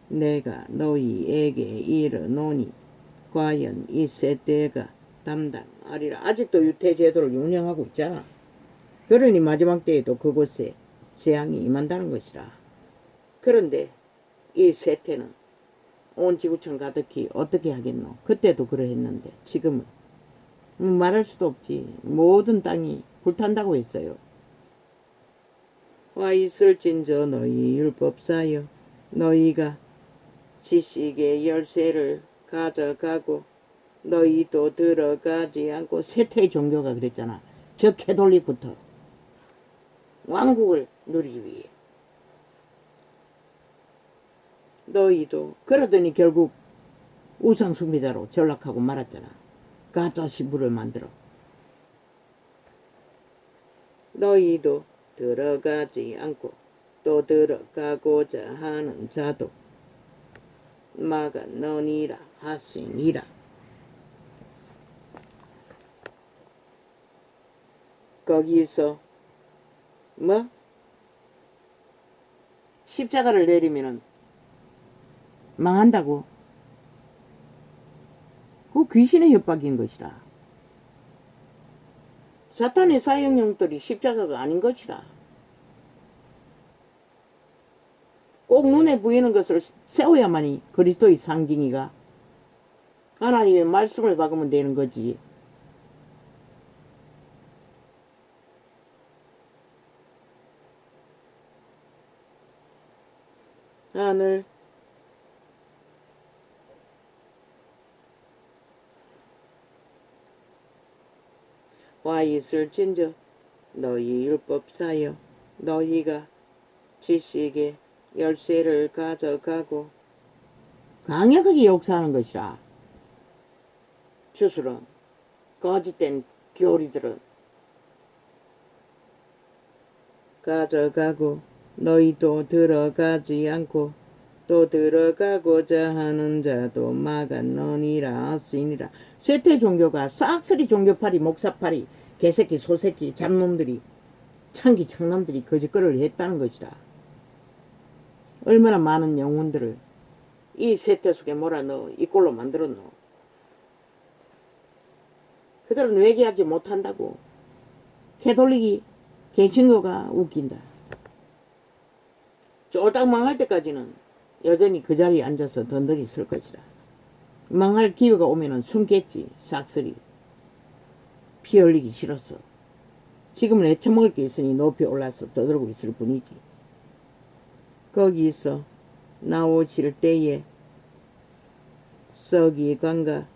내가 너희에게 이르노니 과연 이 세대가 담당하리라. 아직도 유태제도를 운영하고 있잖아. 그러니 마지막 때에도 그곳에 재앙이 임한다는 것이라. 그런데 이 세태는 온 지구촌 가득히 어떻게 하겠노? 그때도 그러했는데 지금은 말할 수도 없지. 모든 땅이 불탄다고 했어요. 와 있을진저 너희 율법사여 너희가 지식의 열쇠를 가져가고 너희도 들어가지 않고. 쇠퇴의 종교가 그랬잖아. 저 캐톨릭부터 왕국을 누리기 위해. 너희도 그러더니 결국 우상숭배자로 전락하고 말았잖아. 가짜 신부를 만들어. 너희도 들어가지 않고 또 들어가고자 하는 자도 막아너니라 하시니라. 거기서 뭐? 십자가를 내리면은 망한다고. 그 귀신의 협박인 것이라. 사탄의 사형용들이 십자가가 아닌 것이라. 꼭 눈에 보이는 것을 세워야만이 그리스도의 상징이가. 하나님의 말씀을 박으면 되는 거지. 하늘 와 있을진저 너희 율법사여 너희가 지식의 열쇠를 가져가고. 강력하게 역사하는 것이라. 주술은 거짓된 교리들은 가져가고 너희도 들어가지 않고 또 들어가고자 하는 자도 막아너니라 하시니라. 쇠퇴 종교가 싹쓸이 종교파리 목사파리 개새끼 소새끼 잡놈들이 창기 창남들이 거짓거리를 했다는 것이라. 얼마나 많은 영혼들을 이 쇠퇴 속에 몰아넣어 이 꼴로 만들었노. 그들은 회개하지 못한다고. 개돌리기 개신거가 웃긴다. 쫄딱 망할 때까지는 여전히 그 자리에 앉아서 던더기 쓸 것이다. 망할 기회가 오면은 숨겠지. 싹쓸이. 피 흘리기 싫었어. 지금은 애처먹을 게 있으니 높이 올라서 떠들고 있을 뿐이지. 거기서 나오실 때에 서기관과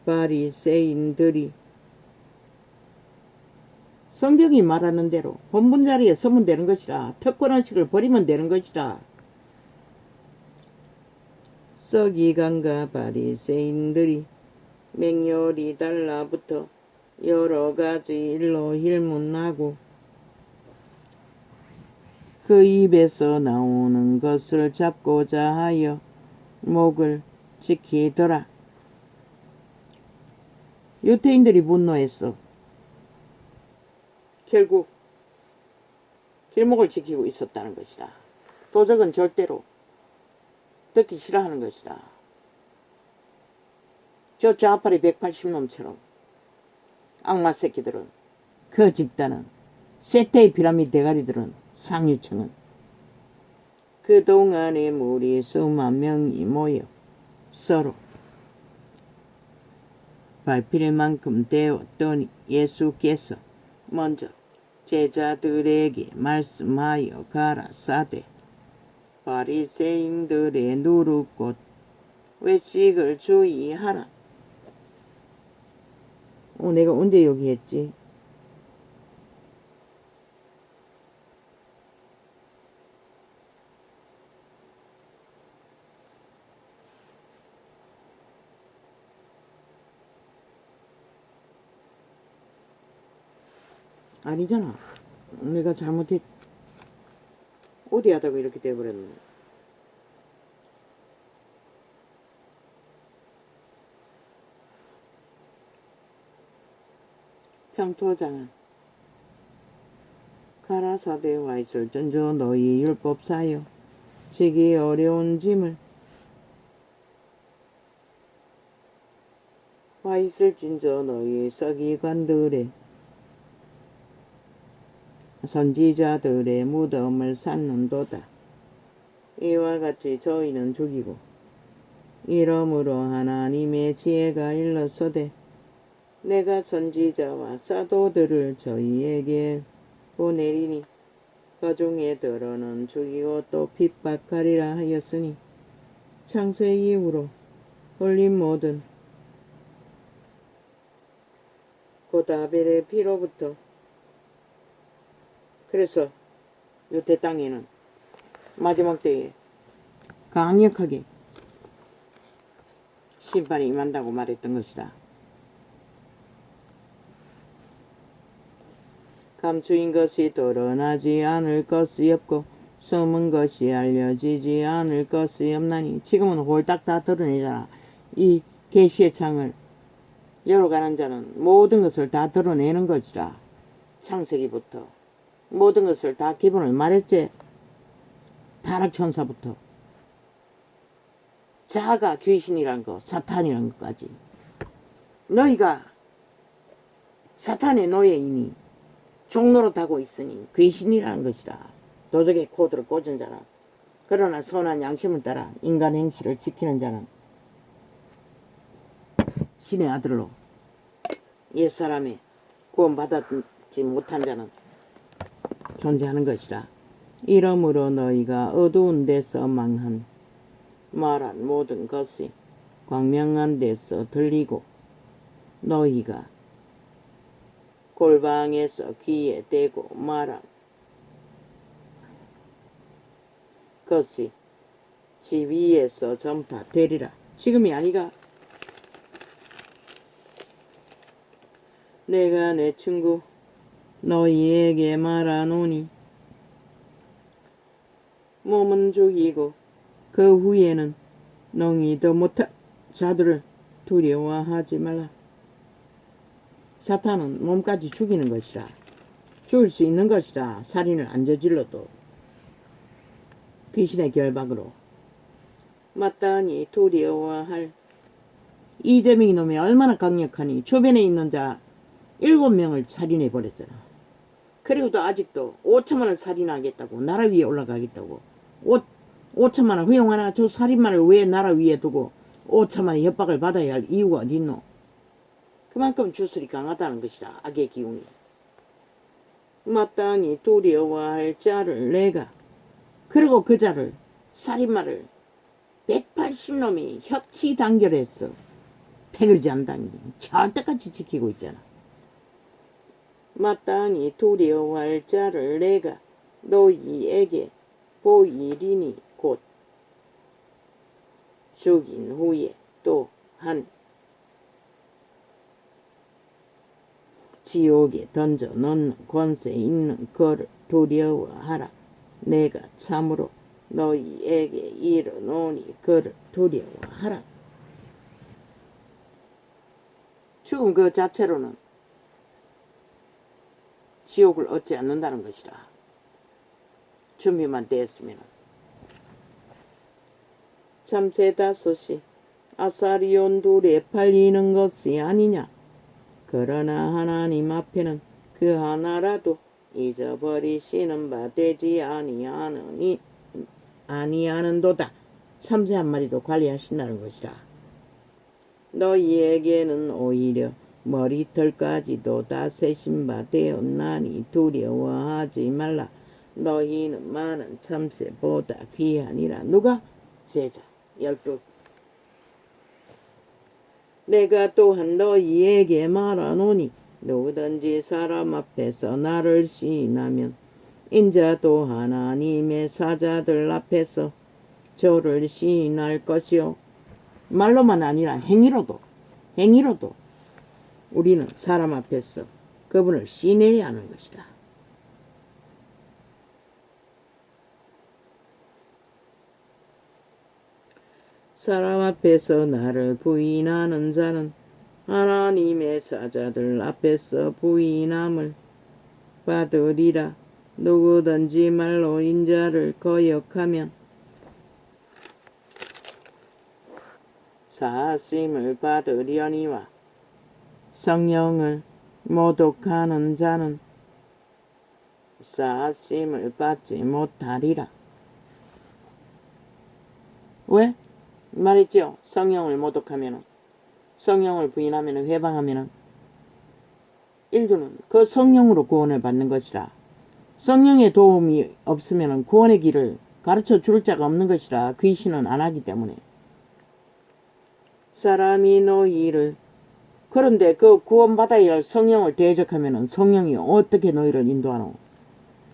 바리새인들이 성경이 말하는 대로 본분 자리에 서면 되는 것이라. 특권의식을 버리면 되는 것이라. 서기관과 바리새인들이 맹렬히 달라붙어 여러 가지 일로 힐문나고 그 입에서 나오는 것을 잡고자 하여 목을 지키더라. 유대인들이 분노했어. 결국 길목을 지키고 있었다는 것이다. 도적은 절대로 듣기 싫어하는 것이다. 저 좌파리 180놈처럼 악마 새끼들은, 그 집단은, 세테의 피라미드 대가리들은, 상류층은 그동안에 무리 수만 명이 모여 서로 밟힐 만큼 되었더니 예수께서 먼저 제자들에게 말씀하여 가라사대 바리새인들의 누룩꽃 외식을 주의하라. 내가 언제 여기 했지? 아니잖아. 내가 잘못했. 어디 하다가 이렇게 돼버렸노. 평토장은 가라사대 와 있을전저 너희 율법사여 지기 어려운 짐을 와 있을진저 너희 서기관들의 선지자들의 무덤을 쌓는도다. 이와 같이 저희는 죽이고 이러므로 하나님의 지혜가 일렀으되 내가 선지자와 사도들을 저희에게 보내리니 그 중에 들어는 죽이고 또 핍박하리라 하였으니 창세 이후로 흘린 모든 곧 아벨의 피로부터. 그래서 유대 땅에는 마지막 때에 강력하게 심판이 임한다고 말했던 것이다. 감추인 것이 드러나지 않을 것이 없고 숨은 것이 알려지지 않을 것이 없나니. 지금은 홀딱 다 드러내잖아. 이 계시의 창을 열어가는 자는 모든 것을 다 드러내는 것이라. 창세기부터 모든 것을 다 기본을 말했지. 타락천사부터 자아가 귀신이란 거, 사탄이란 것까지. 너희가 사탄의 노예이니 종노릇하고 있으니 귀신이라는 것이라. 도적의 코드를 꽂은 자라. 그러나 선한 양심을 따라 인간 행실을 지키는 자는 신의 아들로 옛사람의 구원받았지 못한 자는 존재하는 것이라. 이러므로 너희가 어두운 데서 말한 모든 것이 광명한 데서 들리고 너희가 골방에서 귀에 대고 말한 것이 집 위에서 전파되리라. 지금이 아니가. 내가 내 친구 너희에게 말하노니 몸은 죽이고 그 후에는 너희 더 못한 자들을 두려워하지 말라. 사탄은 몸까지 죽이는 것이라. 죽을 수 있는 것이라. 살인을 안 저질러도 귀신의 결박으로. 마땅히 두려워할 이재명이 놈이 얼마나 강력하니. 주변에 있는 자 7명을 살인해 버렸잖아. 그리고 또 아직도 5천만을 살인하겠다고, 나라 위에 올라가겠다고, 5천만을 허용하나. 저 살인마를 왜 나라 위에 두고 5천만의 협박을 받아야 할 이유가 어딨노? 그만큼 주술이 강하다는 것이라. 악의 기운이. 마땅히 두려워할 자를 내가, 그리고 그 자를, 살인마를 180놈이 협치 단결했어. 패글잔당이 절대까지 지키고 있잖아. 마땅히 두려워할 자를 내가 너희에게 보이리니 곧 죽인 후에 또한 지옥에 던져 넣는 권세 있는 그를 두려워하라. 내가 참으로 너희에게 이르노니 그를 두려워하라. 죽음 그 자체로는 지옥을 얻지 않는다는 것이라. 준비만 되었으면. 참새 5이 아사리온 둘에 팔리는 것이 아니냐. 그러나 하나님 앞에는 그 하나라도 잊어버리시는 바 되지 아니하는도다. 참새 한 마리도 관리하신다는 것이라. 너희에게는 오히려 머리털까지도 다 세신 바 되었나니 두려워하지 말라. 너희는 많은 참새보다 귀하니라. 누가? 제자 12. 내가 또한 너희에게 말하노니 누구든지 사람 앞에서 나를 시인하면 인자도 하나님의 사자들 앞에서 저를 시인할 것이요. 말로만 아니라 행위로도 우리는 사람 앞에서 그분을 시인해야 하는 것이다. 사람 앞에서 나를 부인하는 자는 하나님의 사자들 앞에서 부인함을 받으리라. 누구든지 말로 인자를 거역하면 사하심을 받으려니와 성령을 모독하는 자는 사하심을 받지 못하리라. 왜? 말했죠. 성령을 모독하면은, 성령을 부인하면은, 회방하면은 인류는 그 성령으로 구원을 받는 것이라. 성령의 도움이 없으면은 구원의 길을 가르쳐 줄 자가 없는 것이라. 귀신은 안 하기 때문에. 사람이 너희를, 그런데 그 구원받아야 할 성령을 대적하면은 성령이 어떻게 너희를 인도하노?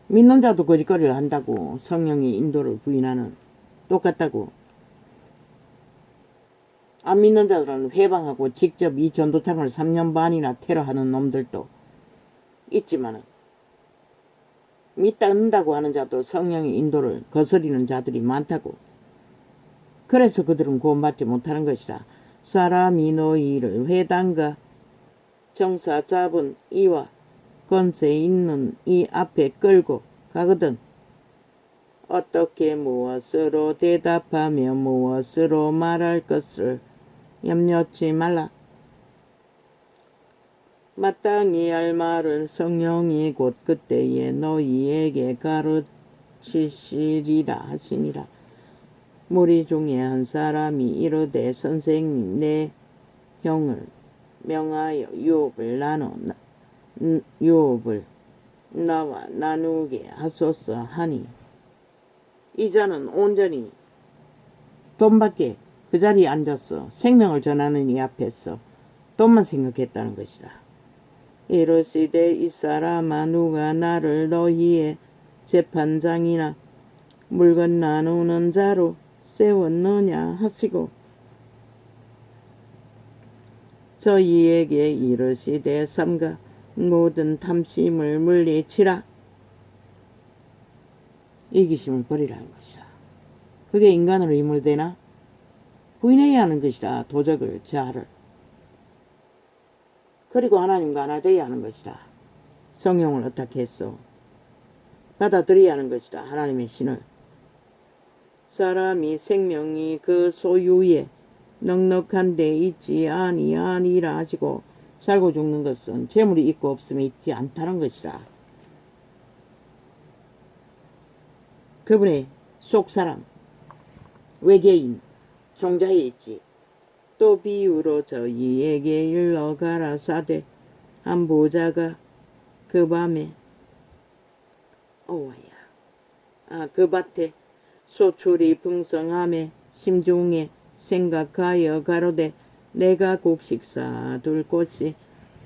믿는 자도 거짓거리를 한다고. 성령의 인도를 부인하는, 똑같다고. 안 믿는 자들은 회방하고 직접 이 전도탕을 3년 반이나 테러하는 놈들도 있지만은, 믿는다고 하는 자도 성령의 인도를 거스리는 자들이 많다고. 그래서 그들은 구원받지 못하는 것이라. 사람이 너희를 회당과 정사 잡은 이와 권세 있는 이 앞에 끌고 가거든 어떻게 무엇으로 대답하며 무엇으로 말할 것을 염려치 말라. 마땅히 할 말을 성령이 곧 그때에 너희에게 가르치시리라 하시니라. 무리 중에 한 사람이 이르되 선생님, 내 형을 명하여 유업을 나와 나누게 하소서 하니, 이 자는 온전히 돈밖에 그 자리에 앉아서 생명을 전하는 이 앞에서 돈만 생각했다는 것이라. 이르시되 이 사람아, 누가 나를 너희의 재판장이나 물건 나누는 자로 세웠느냐 하시고 저희에게 이르시되 삼가 모든 탐심을 물리치라. 이기심을 버리라는 것이라. 그게 인간으로 인물되나? 부인해야 하는 것이라. 도적을, 자아를. 그리고 하나님과 하나 되어야 하는 것이라. 성령을 어떻게 했소? 받아들여야 하는 것이라. 하나님의 신을. 사람이 생명이 그 소유에 넉넉한 데 있지 아니하니라 하시고 살고 죽는 것은 재물이 있고 없음이 있지 않다는 것이라. 그분의 속사람, 외계인, 종자에 있지. 또 비유로 저희에게 일러 가라사대 한 보자가 그 밤에 그 밭에 소출이 풍성함에 심중에 생각하여 가로되 내가 곡식사 둘 곳이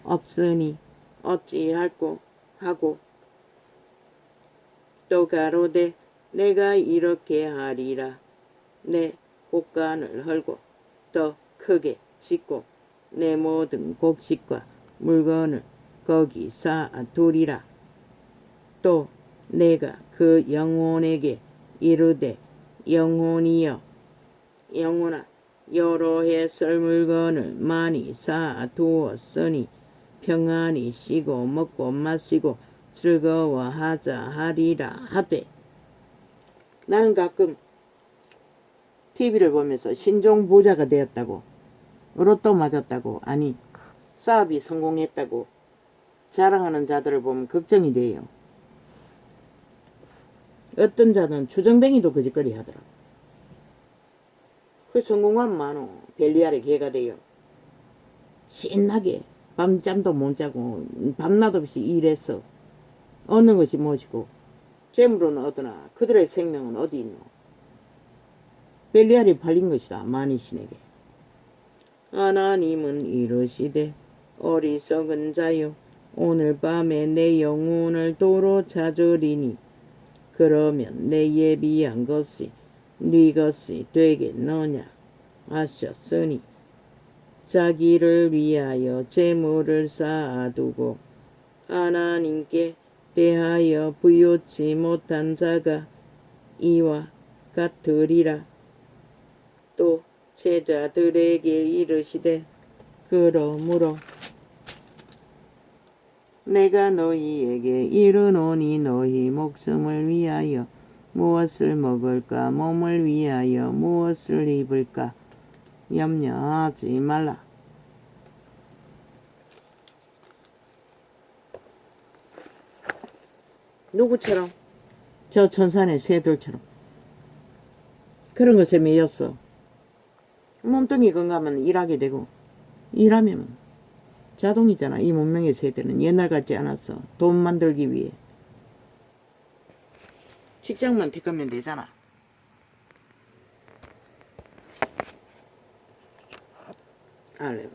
없으니 어찌할꼬 하고 또 가로되 내가 이렇게 하리라. 내 곡간을 헐고 더 크게 짓고 내 모든 곡식과 물건을 거기 쌓아두리라. 또 내가 그 영혼에게 이르되 영혼이여 영혼아 여러 해 썰 물건을 많이 쌓아두었으니 평안히 쉬고 먹고 마시고 즐거워하자 하리라 하되. 나는 가끔 TV를 보면서 신종 부자가 되었다고, 로또 맞았다고, 아니 사업이 성공했다고 자랑하는 자들을 보면 걱정이 돼요. 어떤 자는 주정뱅이도 거짓거리 하더라. 그 성공하면 많어. 벨리알의 개가 돼요. 신나게 밤잠도 못 자고 밤낮 없이 일해서 얻는 것이 무엇이고 재물은 얻으나 그들의 생명은 어디 있노. 벨리알이 팔린 것이라 만이신에게. 하나님은 이르시되 어리석은 자여 오늘 밤에 내 영혼을 도로 찾으리니 그러면 내 예비한 것이 네 것이 되겠느냐 하셨으니 자기를 위하여 재물을 쌓아두고 하나님께 대하여 부요치 못한 자가 이와 같으리라. 또 제자들에게 이르시되 그러므로 내가 너희에게 이르노니 너희 목숨을 위하여 무엇을 먹을까 몸을 위하여 무엇을 입을까 염려하지 말라. 누구처럼? 저 천산의 새들처럼 그런 것에 매였어. 몸뚱이 건강하면 일하게 되고 일하면 자동이잖아. 이 문명의 세대는 옛날 같지 않았어. 돈 만들기 위해 직장만 택하면 되잖아. 할렐루야.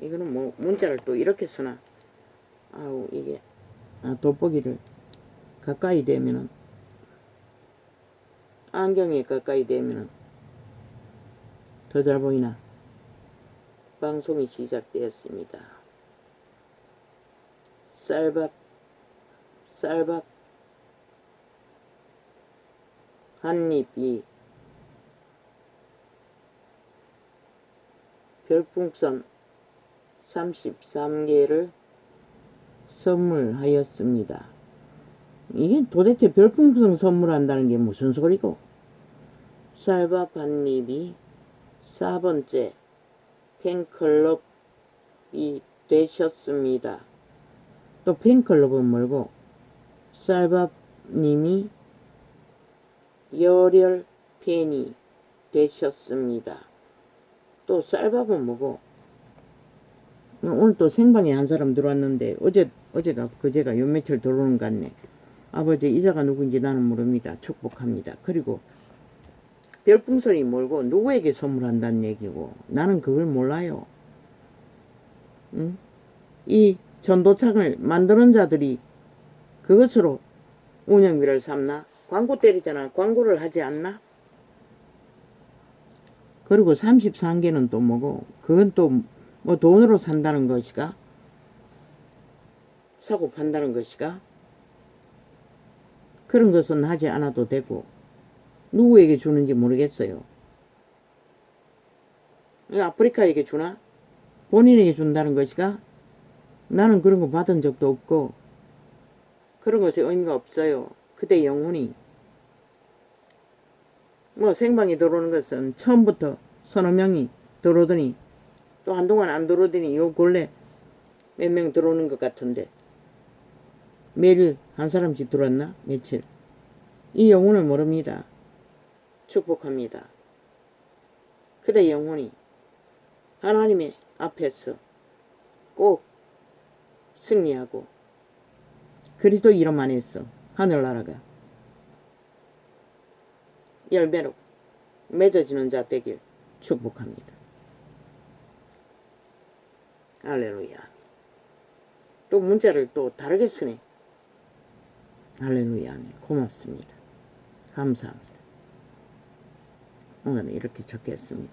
이거는 뭐 문자를 또 이렇게 쓰나. 아우 이게 돋보기를 가까이 대면은 안경에 가까이 대면은 더 잘 보이나. 방송이 시작되었습니다. 쌀밥 한 입이 별풍선 33개를 선물하였습니다. 이게 도대체 별풍선 선물한다는 게 무슨 소리고. 쌀밥 한 입이 4번째 팬클럽이 되셨습니다. 또 팬클럽은 뭐고 쌀밥님이 열혈 팬이 되셨습니다. 또 쌀밥은 뭐고. 오늘 또 생방에 한 사람 들어왔는데 어제가 그제가 요 며칠 들어오는 것 같네. 아버지 이자가 누구인지 나는 모릅니다. 축복합니다. 그리고 별풍선이 뭘고 누구에게 선물한다는 얘기고 나는 그걸 몰라요. 응? 이 전도창을 만드는 자들이 그것으로 운영비를 삼나? 광고 때리잖아. 광고를 하지 않나? 그리고 33개는 또 뭐고 그건 또 뭐 돈으로 산다는 것이가? 사고 판다는 것이가? 그런 것은 하지 않아도 되고 누구에게 주는지 모르겠어요. 아프리카에게 주나? 본인에게 준다는 것이가? 나는 그런 거 받은 적도 없고 그런 것에 의미가 없어요. 그대 영혼이 뭐 생방에 들어오는 것은 처음부터 서너 명이 들어오더니 또 한동안 안 들어오더니 요 근래 몇 명 들어오는 것 같은데 매일 한 사람씩 들어왔나? 며칠. 이 영혼을 모릅니다. 축복합니다. 그대 영혼이 하나님의 앞에서 꼭 승리하고 그리스도 이름 안에서 하늘나라가 열매로 맺어지는 자 되길 축복합니다. 할렐루야. 또 문자를 또 다르게 쓰네. 할렐루야. 고맙습니다. 감사합니다. 오늘은 이렇게 적겠습니다.